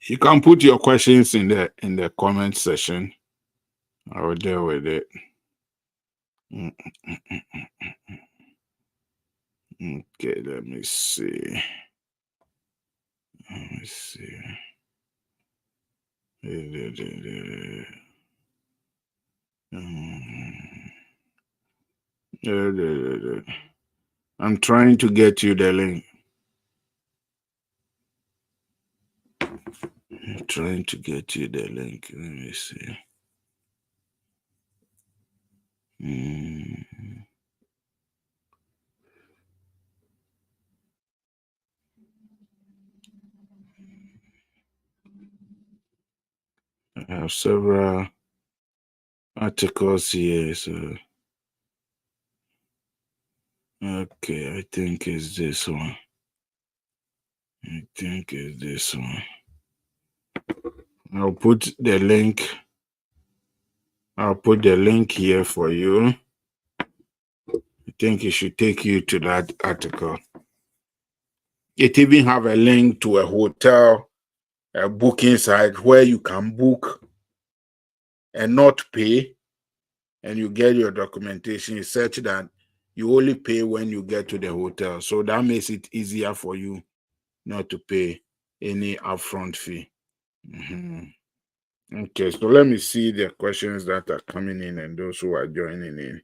You can put your questions in the comment section. I will deal with it. Mm, Okay, let me see. Let me see. I'm trying to get you the link. I'm trying to get you the link. Let me see. I have several articles here. So, okay, I think it's this one. I'll put the link. I'll put the link here for you. I think it should take you to that article. It even have a link to a hotel, a booking site where you can book and not pay, and you get your documentation. It's such that you only pay when you get to the hotel. So that makes it easier for you not to pay any upfront fee. Okay, so let me see the questions that are coming in and those who are joining in.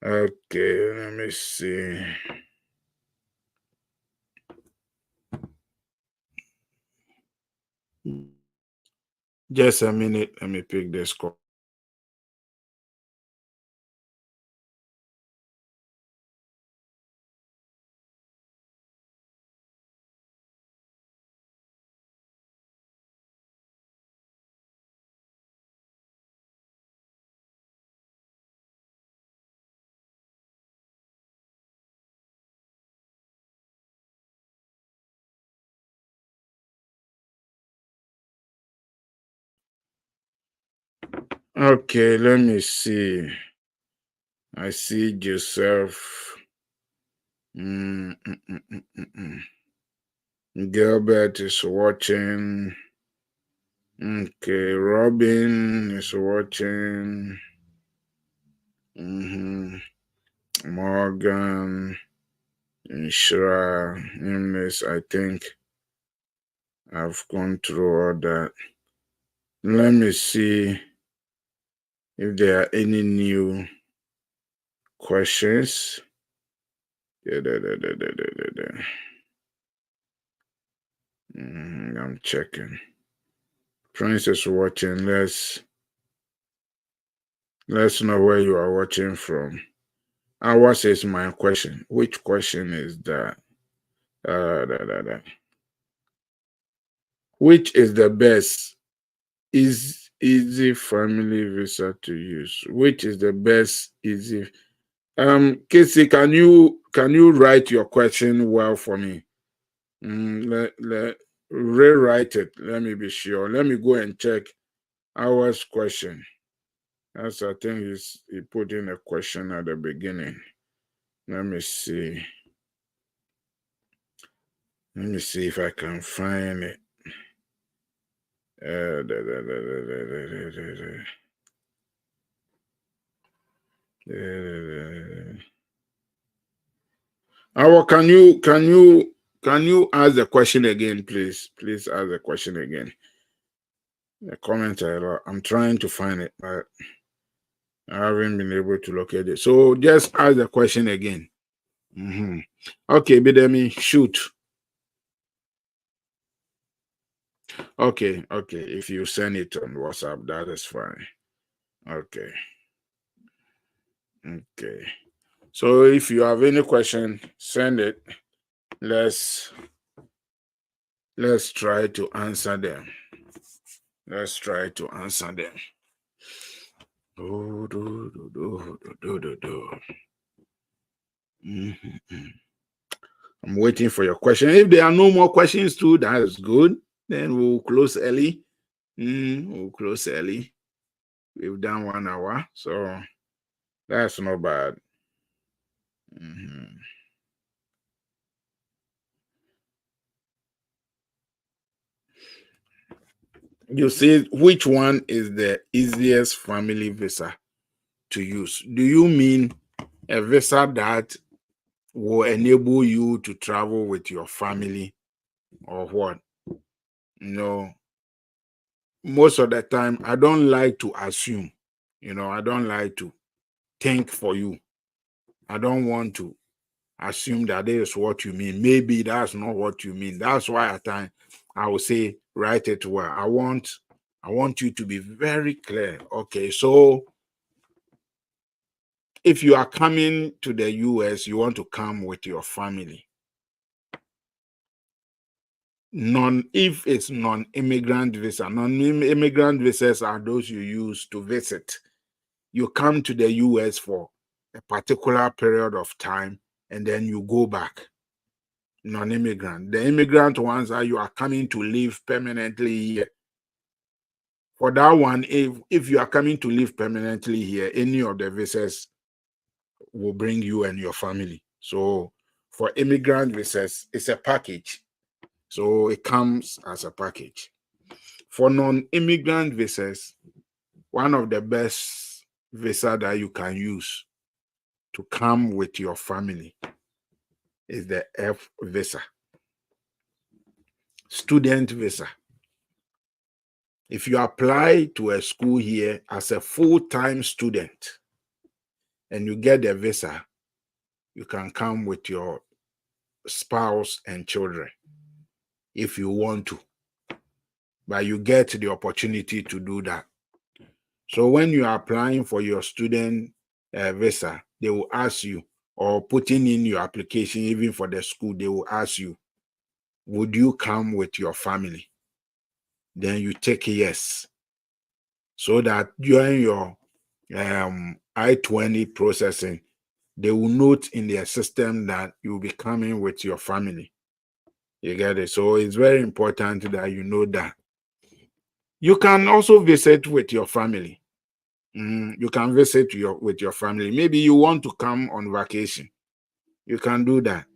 Okay, let me see. Just a minute. Let me pick this call. Okay, let me see. I see Joseph. Mm, mm, mm, mm, mm, Gilbert is watching. Okay, Robin is watching. Mhm. Morgan, Inshira, Nimbus. I think I've gone through all that. Let me see if there are any new questions. I'm checking. Prince is watching. Let's know where you are watching from. And what is my question? Which question is that? Which is the best is easy family visa to use? Which is the best easy? Casey, can you write your question well for me? Let rewrite it. Let me be sure. Let me go and check our question. That's I think he put in a question at the beginning. Let me see. Let me see if I can find it. Can you ask the question again, please? Please ask the question again. The comment I'm trying to find it, but I haven't been able to locate it. So just ask the question again. Okay, Bidemi, shoot. Okay. If you send it on WhatsApp, that is fine. Okay. So if you have any question, send it. Let's try to answer them. Let's try to answer them. I'm waiting for your question. If there are no more questions too, that is good. Then we'll close early. We'll close early. We've done 1 hour, so that's not bad. You see, which one is the easiest family visa to use? Do you mean a visa that will enable you to travel with your family, or what? No, most of the time, I don't like to assume. I don't like to think for you. I don't want to assume that this is what you mean. Maybe that's not what you mean. That's why at times I will say, write it well. I want you to be very clear. Okay, so if you are coming to the US, you want to come with your family. If it's non-immigrant visa, non-immigrant visas are those you use to visit. You come to the US for a particular period of time and then you go back. Non-immigrant. The immigrant ones are you are coming to live permanently here. For that one, if you are coming to live permanently here, any of the visas will bring you and your family. So for immigrant visas, it's a package. So it comes as a package. For non-immigrant visas, one of the best visa that you can use to come with your family is the F visa, student visa. If you apply to a school here as a full-time student and you get the visa, you can come with your spouse and children if you want to. But you get the opportunity to do that. So when you are applying for your student visa, they will ask you, or putting in your application, even for the school, they will ask you, would you come with your family? Then you take yes. So that during your I-20 processing, they will note in their system that you'll be coming with your family. You get it? So it's very important that you know that. You can also visit with your family. You can visit with your family. Maybe you want to come on vacation. You can do that.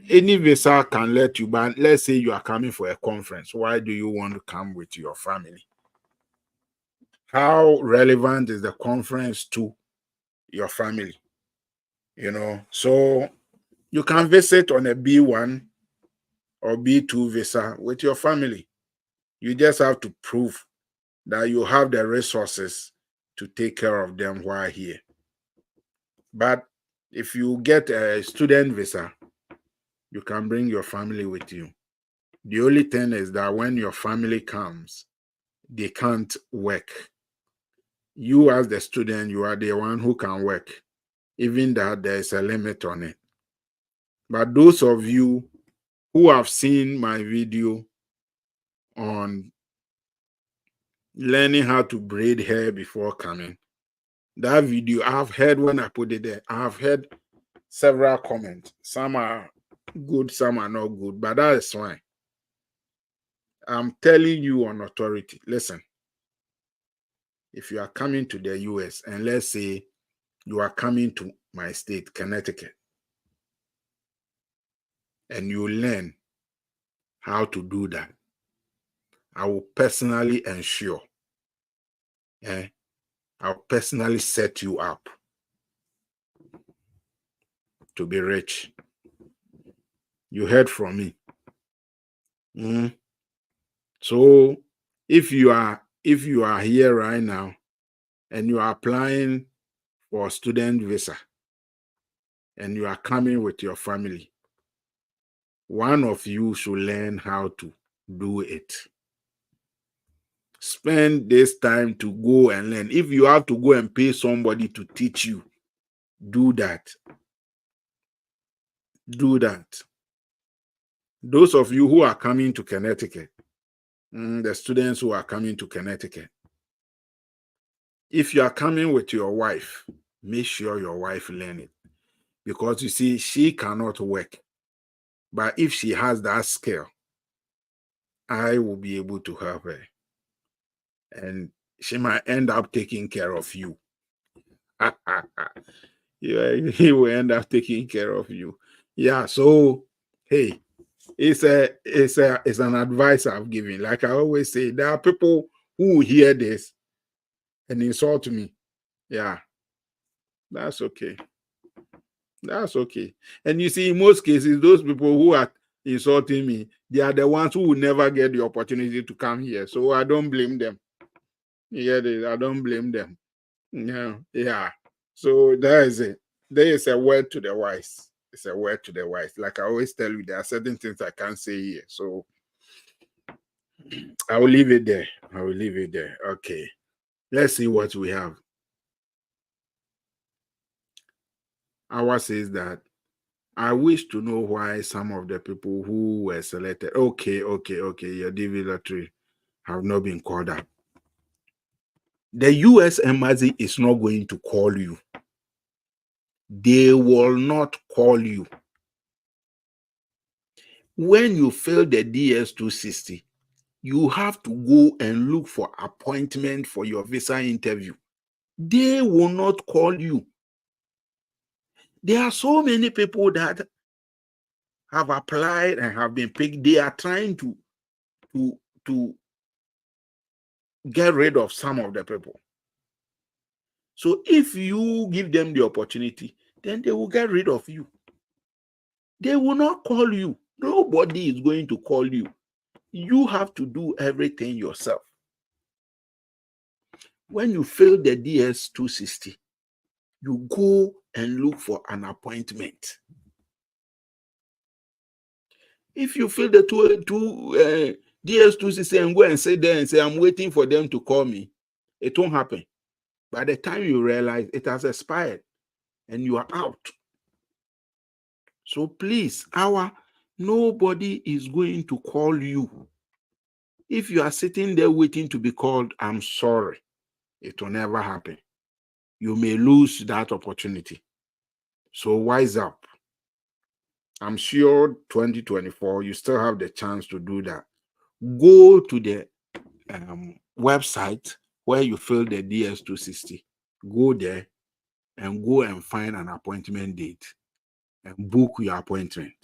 Any visa can let you, but let's say you are coming for a conference. Why do you want to come with your family? How relevant is the conference to your family? So you can visit on a B1 or B2 visa with your family. You just have to prove that you have the resources to take care of them while here. But if you get a student visa, you can bring your family with you. The only thing is that when your family comes, they can't work. You, as the student, you are the one who can work, even that there is a limit on it. But those of you who have seen my video on learning how to braid hair before coming, that video, I've heard when I put it there, I've heard several comments. Some are good, some are not good, but that is fine. I'm telling you on authority, listen, if you are coming to the US and let's say you are coming to my state, Connecticut, and you learn how to do that, I will personally ensure, I'll personally set you up to be rich. You heard from me. So if you are here right now and you are applying for a student visa and you are coming with your family, one of you should learn how to do it. Spend this time to go and learn. If you have to go and pay somebody to teach you, do that. Do that. Those of you who are coming to Connecticut, the students who are coming to Connecticut, if you are coming with your wife, make sure your wife learn it. Because you see, she cannot work. But if she has that skill, I will be able to help her. And she might end up taking care of you. Yeah, he will end up taking care of you. Yeah, so hey, it's an advice I've given. Like I always say, there are people who hear this and insult me. Yeah, that's okay. That's okay. And you see, in most cases, those people who are insulting me, they are the ones who will never get the opportunity to come here. So I don't blame them. Yeah, I don't blame them. Yeah. So there is it. There is a word to the wise. It's a word to the wise. Like I always tell you, there are certain things I can't say here. So I will leave it there. I will leave it there. Okay. Let's see what we have. Our says that I wish to know why some of the people who were selected. Okay. Your DV lottery have not been called up. The US Embassy is not going to call you. They will not call you. When you fail the DS-260, you have to go and look for appointment for your visa interview. They will not call you. There are so many people that have applied and have been picked. They are trying to get rid of some of the people. So if you give them the opportunity, then they will get rid of you. They will not call you. Nobody is going to call you. You have to do everything yourself. When you fail the DS-260, you go and look for an appointment. If you fail the DS-260 and go and sit there and say, I'm waiting for them to call me, it won't happen. By the time you realize it has expired and you are out. So please, nobody is going to call you. If you are sitting there waiting to be called, I'm sorry. It will never happen. You may lose that opportunity. So wise up. I'm sure 2024, you still have the chance to do that. Go to the website where you fill the DS-260. Go there and go and find an appointment date and book your appointment.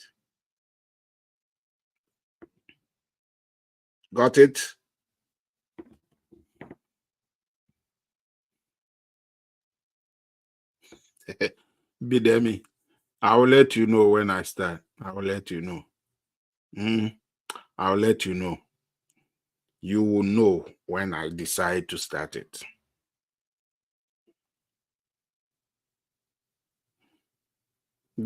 Got it? Bidemi, I will let you know when I start. I will let you know. I'll let you know. You will know when I decide to start it.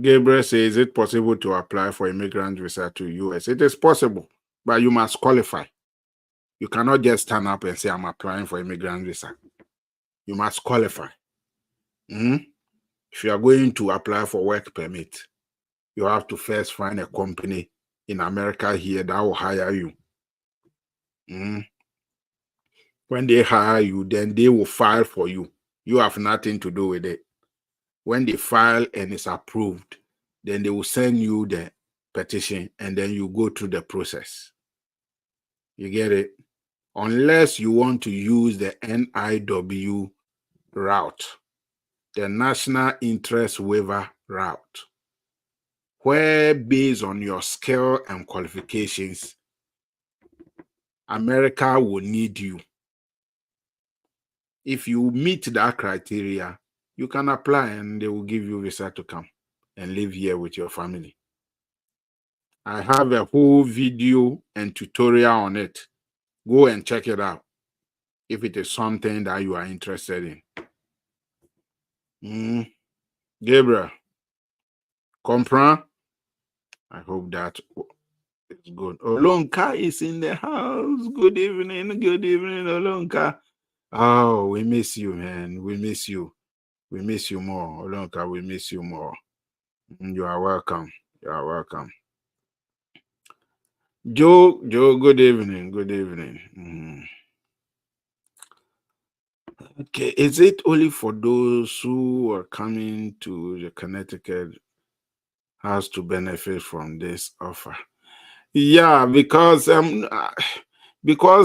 Gabriel says, is it possible to apply for immigrant visa to US? It is possible, but you must qualify. You cannot just stand up and say, I'm applying for immigrant visa. You must qualify. If you are going to apply for work permit, you have to first find a company in America here that will hire you. When they hire you, then they will file for you. You have nothing to do with it. When they file and it's approved, then they will send you the petition and then you go through the process. You get it? Unless you want to use the NIW route, the National Interest Waiver route, where based on your skill and qualifications, America will need you. If you meet that criteria, you can apply and they will give you visa to come and live here with your family. I have a whole video and tutorial on it. Go and check it out if it is something that you are interested in. Gabriel, comprend? I hope that is good. Olonka is in the house. Good evening, Olonka. Oh, we miss you, man. We miss you. We miss you more. Olonka, we miss you more. You are welcome. You are welcome. Joe, good evening. Good evening. Okay, is it only for those who are coming to the Connecticut house to benefit from this offer? Yeah, because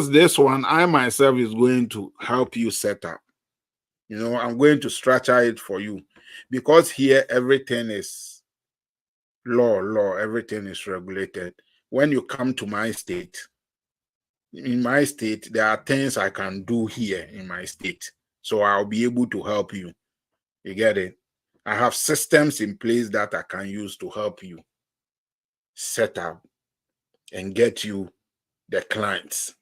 this one, I myself is going to help you set up. I'm going to structure it for you because here everything is law, everything is regulated. When you come to my state, in my state, there are things I can do here in my state. So I'll be able to help you. You get it? I have systems in place that I can use to help you set up and get you the clients.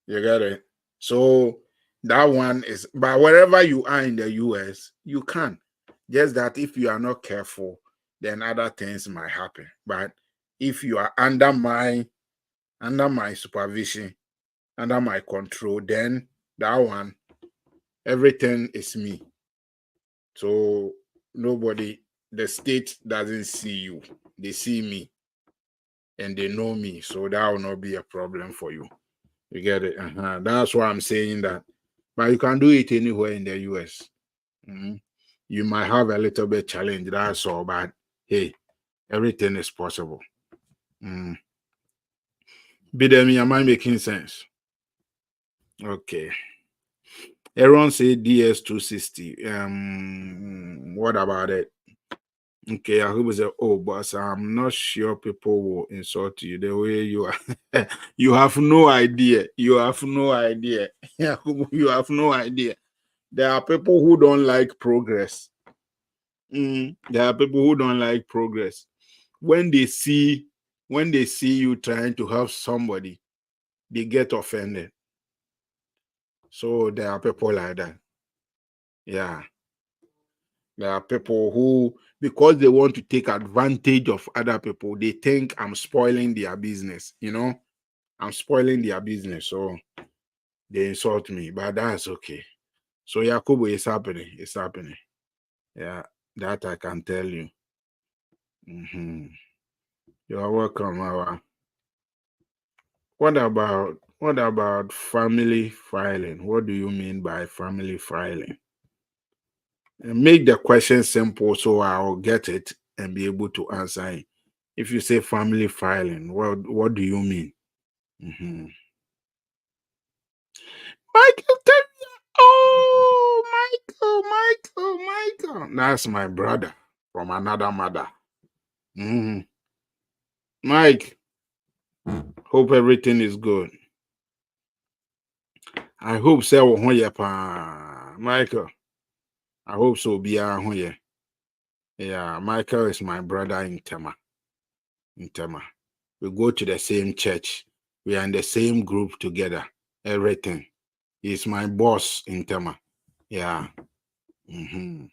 You get it? So that one is, but wherever you are in the US, you can. Just that if you are not careful, then other things might happen. But if you are under my supervision, under my control, then that one, everything is me. So the state doesn't see you. They see me and they know me. So that will not be a problem for you. You get it? That's why I'm saying that. But you can do it anywhere in the US. You might have a little bit challenge, that's all, but hey, everything is possible. Bidemi, am I making sense? Okay. Aaron said DS-260. What about it? Okay, I hope say, oh, but I'm not sure people will insult you the way you are. You have no idea. You have no idea. You have no idea. There are people who don't like progress. There are people who don't like progress. When they see you trying to help somebody, they get offended. So there are people like that. Yeah. There are people who, because they want to take advantage of other people, they think I'm spoiling their business. I'm spoiling their business. So they insult me, but that's okay. So Yakubu, it's happening. It's happening. Yeah, that I can tell you. You're welcome, Awa. What about family filing? What do you mean by family filing? And make the question simple so I'll get it and be able to answer it. If you say family filing, what do you mean? Michael, tell me. Oh, Michael. That's my brother from another mother. Mhm. Mike, hope everything is good. I hope so. Michael, I hope so. Be here. Yeah, Michael is my brother in Tema. In Tema. We go to the same church. We are in the same group together. Everything. He's my boss in Tema. Yeah. Mhm.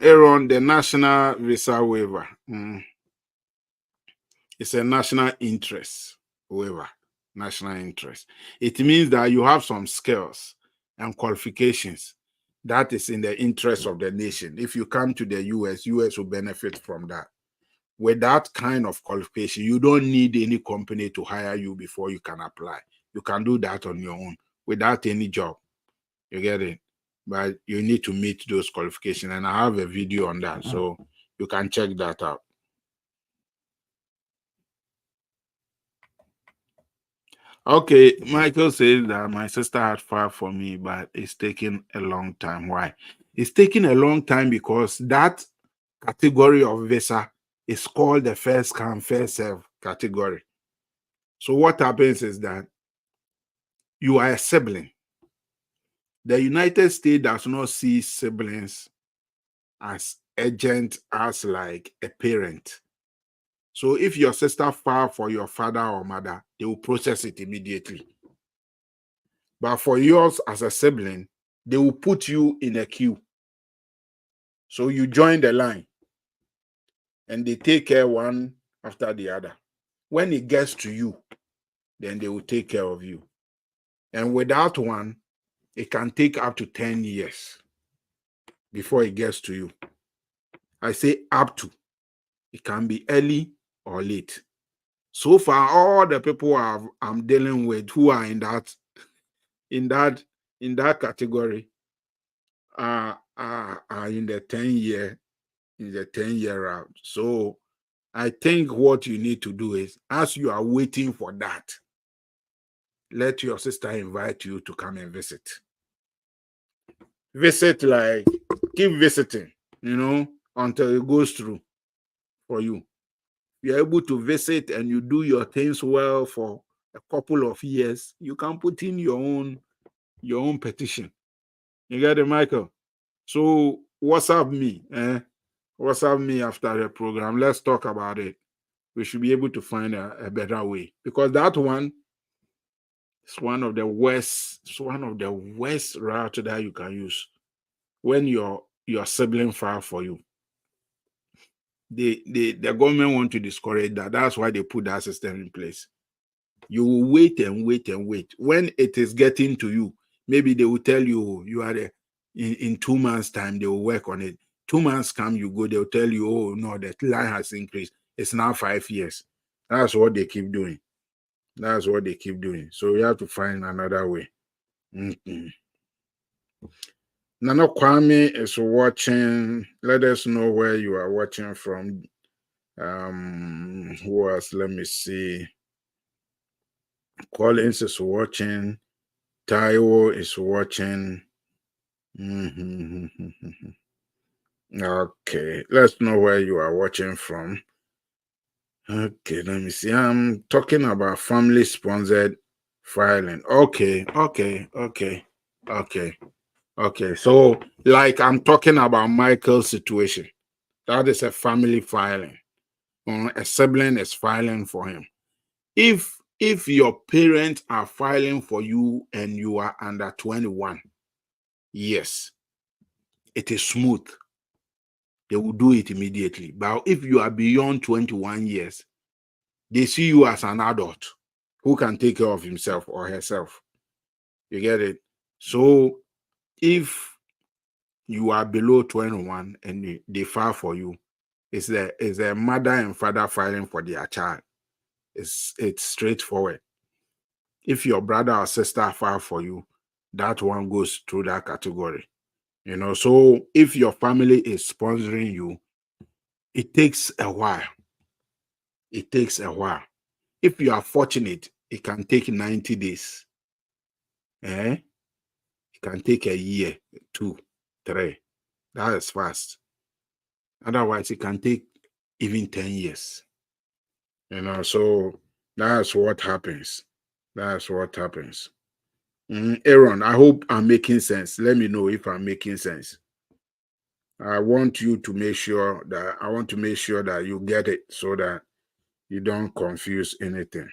Aaron, the national visa waiver. It's a national interest waiver. National interest. It means that you have some skills and qualifications that is in the interest of the nation. If you come to the US will benefit from that. With that kind of qualification, you don't need any company to hire you before you can apply. You can do that on your own without any job. You get it? But you need to meet those qualifications. And I have a video on that. So you can check that out. Okay, Michael says that my sister had filed for me, but it's taking a long time. Why? It's taking a long time because that category of visa is called the first come, first serve category. So what happens is that you are a sibling. The United States does not see siblings as agent, as like a parent. So if your sister filed for your father or mother, they will process it immediately. But for yours as a sibling, they will put you in a queue. So you join the line and they take care one after the other. When it gets to you, then they will take care of you. And without one, it can take up to 10 years before it gets to you. I say up to. It can be early or late. So far, all the people I'm dealing with who are in that in that category are in the 10 year route. So I think what you need to do is, as you are waiting for that, let your sister invite you to come and visit. Visit, like, keep visiting, until it goes through for you. You're able to visit and you do your things well for a couple of years, you can put in your own petition. You get it, Michael? So WhatsApp me, WhatsApp me after the program. Let's talk about it. We should be able to find a better way, because that one is one of the worst. It's one of the worst route that you can use when your sibling file for you. The government want to discourage that. That's why they put that system in place. You will wait and wait and wait. When it is getting to you, maybe they will tell you you are there in 2 months' time. They will work on it. 2 months come, you go. They'll tell you, oh no, the line has increased. It's now 5 years. That's what they keep doing. That's what they keep doing. So we have to find another way. Mm-mm. Nana Kwame is watching. Let us know where you are watching from. Who else? Let me see. Collins is watching. Taiwo is watching. Mhm. Okay, let's know where you are watching from. Okay, let me see. I'm talking about family sponsored filing. Okay. So, like, I'm talking about Michael's situation. That is a family filing. A sibling is filing for him. If your parents are filing for you and you are under 21, yes, it is smooth. They will do it immediately. But if you are beyond 21 years, they see you as an adult who can take care of himself or herself. You get it? So if you are below 21 and they file for you, it's the mother and father filing for their child. It's straightforward. If your brother or sister file for you, that one goes through that category. So if your family is sponsoring you, it takes a while. it takes a while. If you are fortunate, it can take 90 days. Eh? It can take a year, 2, 3. That is fast. Otherwise, it can take even 10 years. So that's what happens. That's what happens. Aaron, I hope I'm making sense. Let me know if I'm making sense. I want to make sure that you get it so that you don't confuse anything.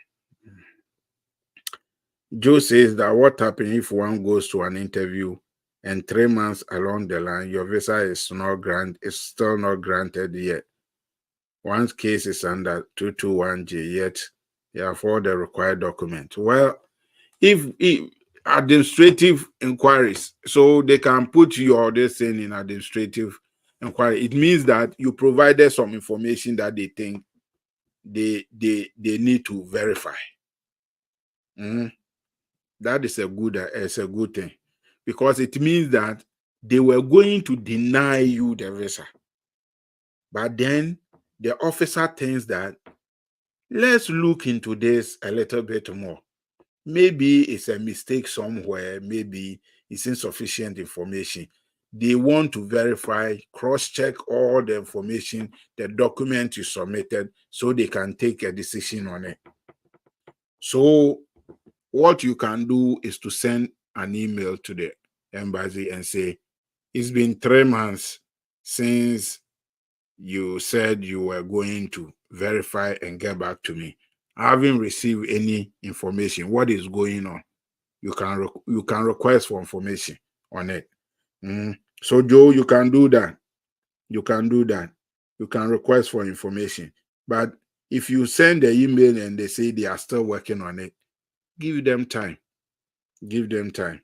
Joe says that what happens if one goes to an interview and 3 months along the line, your visa is still not granted yet. One's case is under 221G, yet you have all the required documents. Well, if administrative inquiries, so they can put your this thing in administrative inquiry. It means that you provided some information that they think they need to verify. That is a good thing, because it means that they were going to deny you the visa, but then the officer thinks that let's look into this a little bit more. Maybe it's a mistake somewhere, maybe it's insufficient information. They want to verify, cross-check all the information, the document you submitted, so they can take a decision on it. So what you can do is to send an email to the embassy and say, it's been 3 months since you said you were going to verify and get back to me. I haven't received any information. What is going on? You can request for information on it. So Joe, you can do that. You can do that. You can request for information. But if you send the email and they say they are still working on it, give them time. Give them time.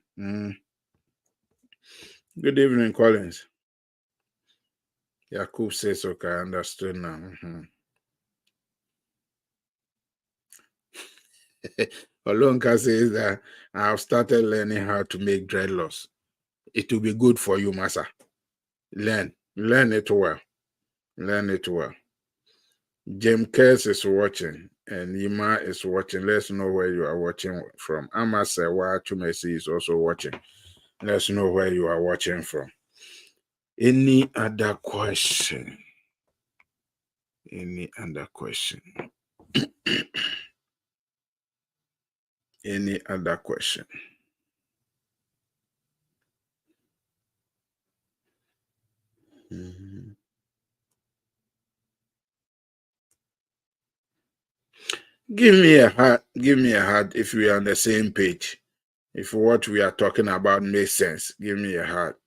Good evening, Collins. Yakub says, okay, I understood now. Olonka says that I have started learning how to make dreadlocks. It will be good for you, Massa. Learn it well. Learn it well. Jim Kers is watching, and Yima is watching. Let's know where you are watching from. Amasewa Chumesi is also watching. Let's know where you are watching from. Any other question? Any other question? Any other question? Give me a heart. Give me a heart if we are on the same page. If what we are talking about makes sense, give me a heart.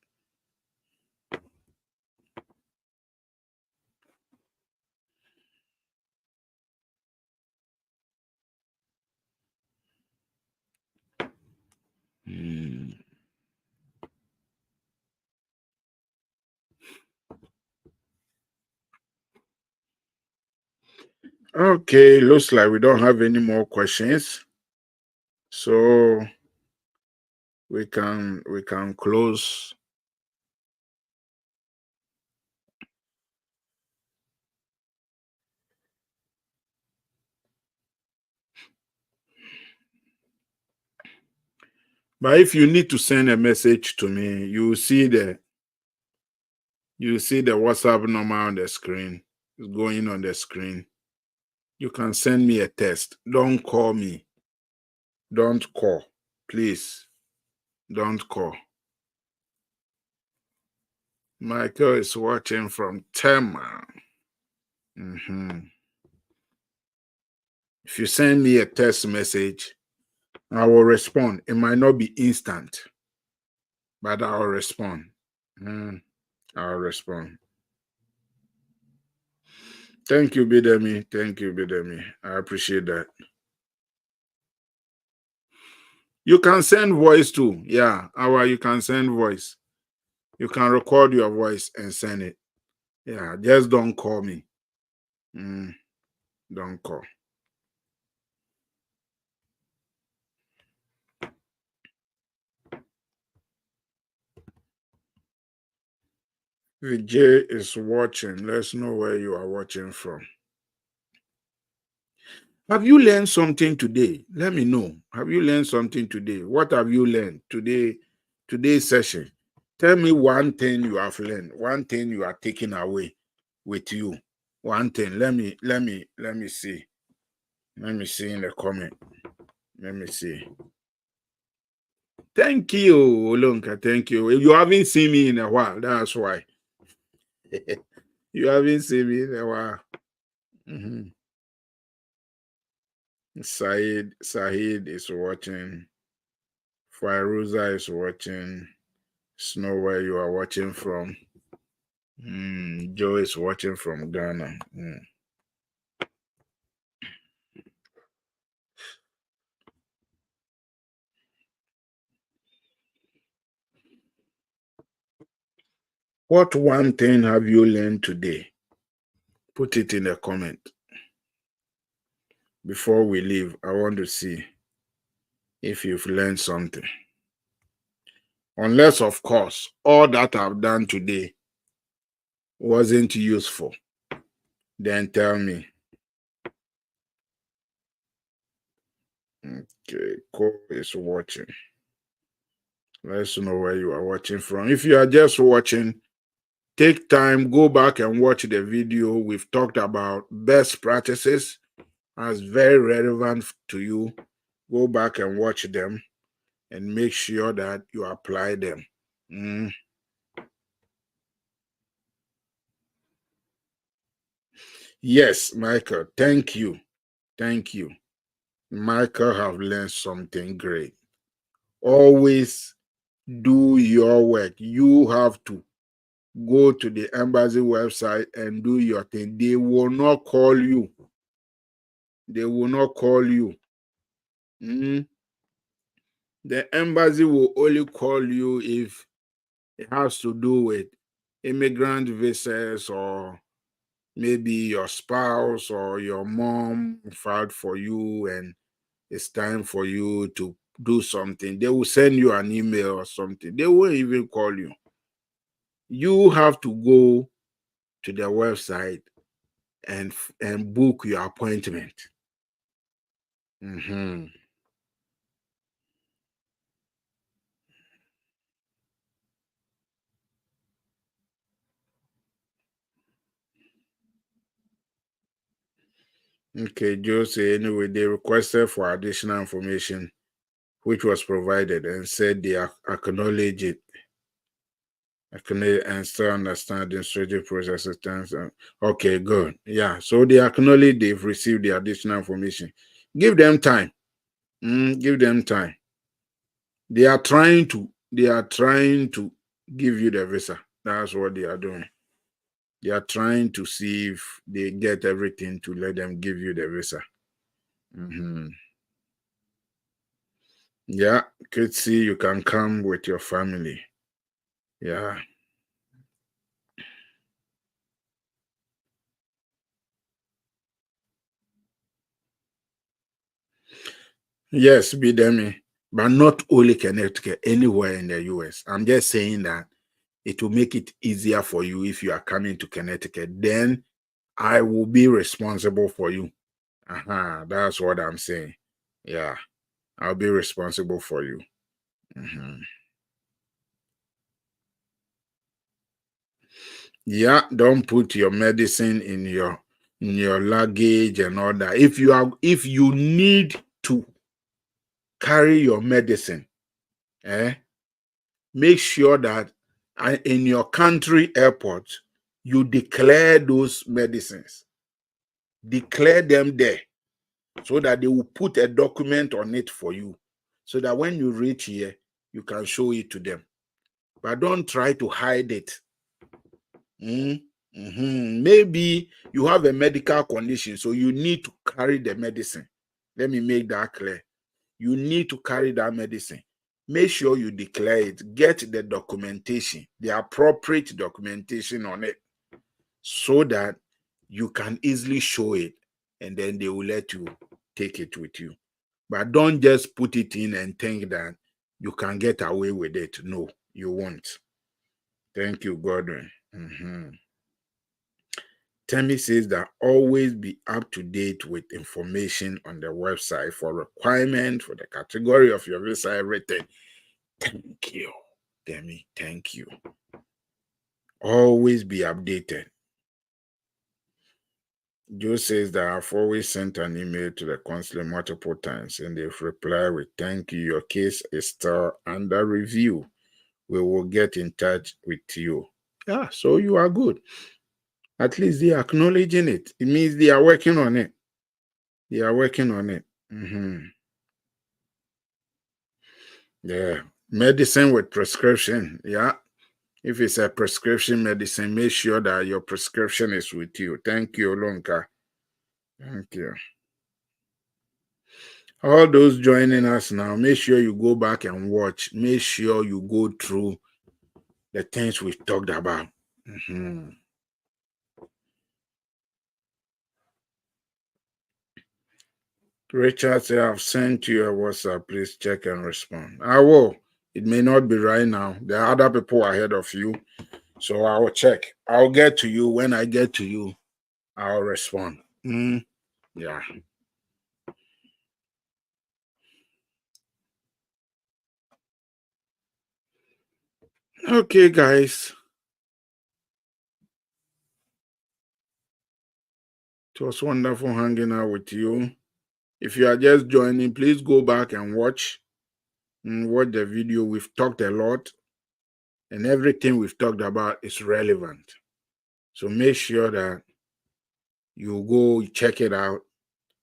Okay, looks like we don't have any more questions. So we can close. But if you need to send a message to me, you see the WhatsApp number on the screen. It's going on the screen. You can send me a text. Don't call me. Don't call. Please. Don't call. Michael is watching from Tema. If you send me a text message, I will respond. It might not be instant, but I'll respond. I'll respond. Thank you, Bidemi. Thank you, Bidemi. I appreciate that. You can send voice too. Yeah, you can send voice. You can record your voice and send it. Yeah, just don't call me. Don't call. Vijay is watching. Let's know where you are watching from. Have you learned something today? Let me know. Have you learned something today? What have you learned today? Today's session. Tell me one thing you have learned. One thing you are taking away with you. One thing. Let me see. Let me see in the comment. Let me see. Thank you, Olonka. Thank you. You haven't seen me in a while. That's why. You haven't seen me in a while. Mhm. Saeed is watching. Fairuza is watching. Snow, where you are watching from. Joe is watching from Ghana. What one thing have you learned today? Put it in the comment. Before we leave, I want to see if you've learned something. Unless, of course, all that I've done today wasn't useful, then tell me. Okay, Cole is watching. Let's know where you are watching from. If you are just watching, take time, go back and watch the video. We've talked about best practices as very relevant to you. Go back and watch them and make sure that you apply them. Yes, Michael, thank you. Thank you. Michael have learned something great. Always do your work. You have to go to the embassy website and do your thing. They will not call you. They will not call you. The embassy will only call you if it has to do with immigrant visas, or maybe your spouse or your mom filed for you and it's time for you to do something. They will send you an email or something. They won't even call you. You have to go to the website and book your appointment. Okay, Joe say anyway, they requested for additional information, which was provided, and said they acknowledge it. Acknowledge and still understand the administrative processes. Okay, good. Yeah, so they acknowledge they've received the additional information. Give them time. Give them time. They are trying to give you the visa. That's what they are doing. They are trying to see if they get everything to let them give you the visa. Yeah, could see you can come with your family. Yeah. Yes, Bidemi, but not only Connecticut, anywhere in the US. I'm just saying that it will make it easier for you if you are coming to Connecticut. Then I will be responsible for you. That's what I'm saying. Yeah, I'll be responsible for you. Yeah, don't put your medicine in your luggage and all that. If you need to carry your medicine, make sure that in your country airport, you declare those medicines. Declare them there so that they will put a document on it for you, so that when you reach here, you can show it to them. But don't try to hide it. Maybe you have a medical condition, so you need to carry the medicine. Let me make that clear. You need to carry that medicine. Make sure you declare it. Get the documentation, the appropriate documentation on it, so that you can easily show it, and then they will let you take it with you. But don't just put it in and think that you can get away with it. No, you won't. Thank you, Godwin. Temi says that always be up to date with information on the website for requirement, for the category of your visa, everything. Thank you, Temi. Thank you. Always be updated. Joe says that I've always sent an email to the consulate multiple times and they've replied with thank you. Your case is still under review. We will get in touch with you. Yeah, so you are good. At least they are acknowledging it. It means they are working on it. They are working on it. Yeah. Medicine with prescription. Yeah. If it's a prescription medicine, make sure that your prescription is with you. Thank you, Olonka. Thank you. All those joining us now, make sure you go back and watch. Make sure you go through the things we've talked about. Richard said, I've sent you a WhatsApp. Please check and respond. I will. It may not be right now. There are other people ahead of you. So I will check. I'll get to you. When I get to you, I'll respond. Yeah. Okay, guys. It was wonderful hanging out with you. If you are just joining, please go back and watch the video. We've talked a lot, and everything we've talked about is relevant. So make sure that you go check it out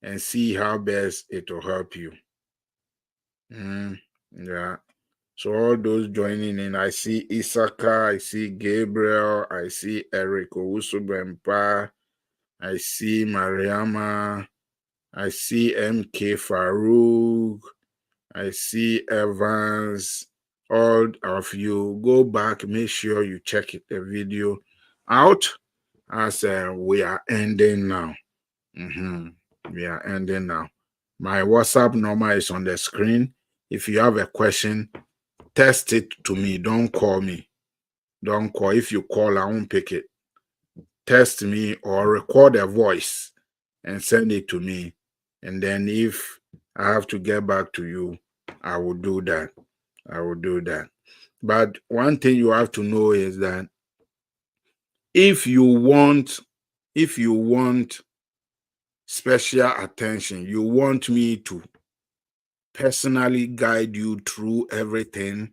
and see how best it will help you. Yeah. So all those joining in, I see Isaka, I see Gabriel, I see Eric Owusu-Bempa, I see Mariama, I see MK Farouk, I see Evans. All of you, go back, make sure you check the video out as we are ending now. We are ending now. My WhatsApp number is on the screen. If you have a question, text it to me. Don't call me. Don't call. If you call, I won't pick it. Text me or record a voice and send it to me. And then if I have to get back to you, I will do that. I will do that. But one thing you have to know is that if you want special attention, you want me to personally guide you through everything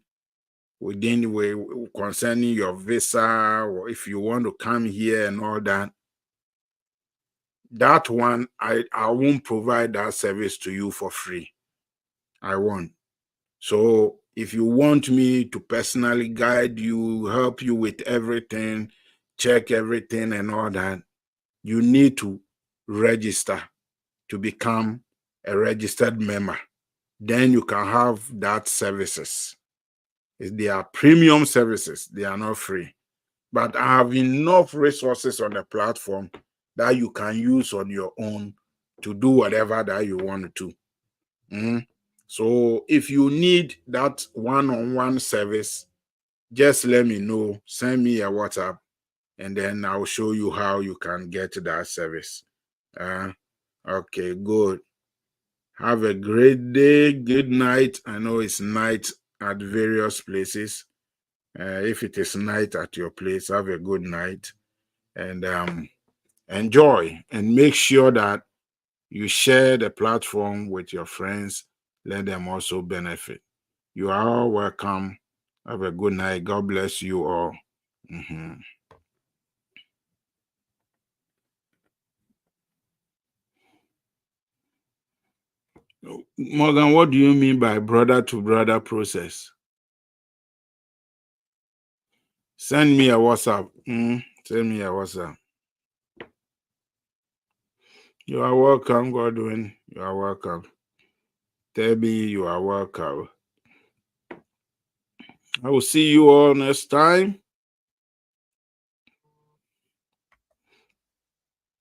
within the way concerning your visa, or if you want to come here and all that, that one I won't provide that service to you for free. I won't. So if you want me to personally guide you, help you with everything, check everything and all that, you need to register to become a registered member. Then you can have that services. They are premium services. They are not free. But I have enough resources on the platform that you can use on your own to do whatever that you want to do. So if you need that one-on-one service, just let me know. Send me a WhatsApp, and then I'll show you how you can get that service. Okay, good. Have a great day. Good night. I know it's night at various places. If it is night at your place, have a good night and enjoy, and make sure that you share the platform with your friends. Let them also benefit. You are all welcome. Have a good night. God bless you all. Morgan, what do you mean by brother to brother process? Send me a WhatsApp. Send me a WhatsApp. You are welcome, Godwin. You are welcome. Debbie, you are welcome. I will see you all next time.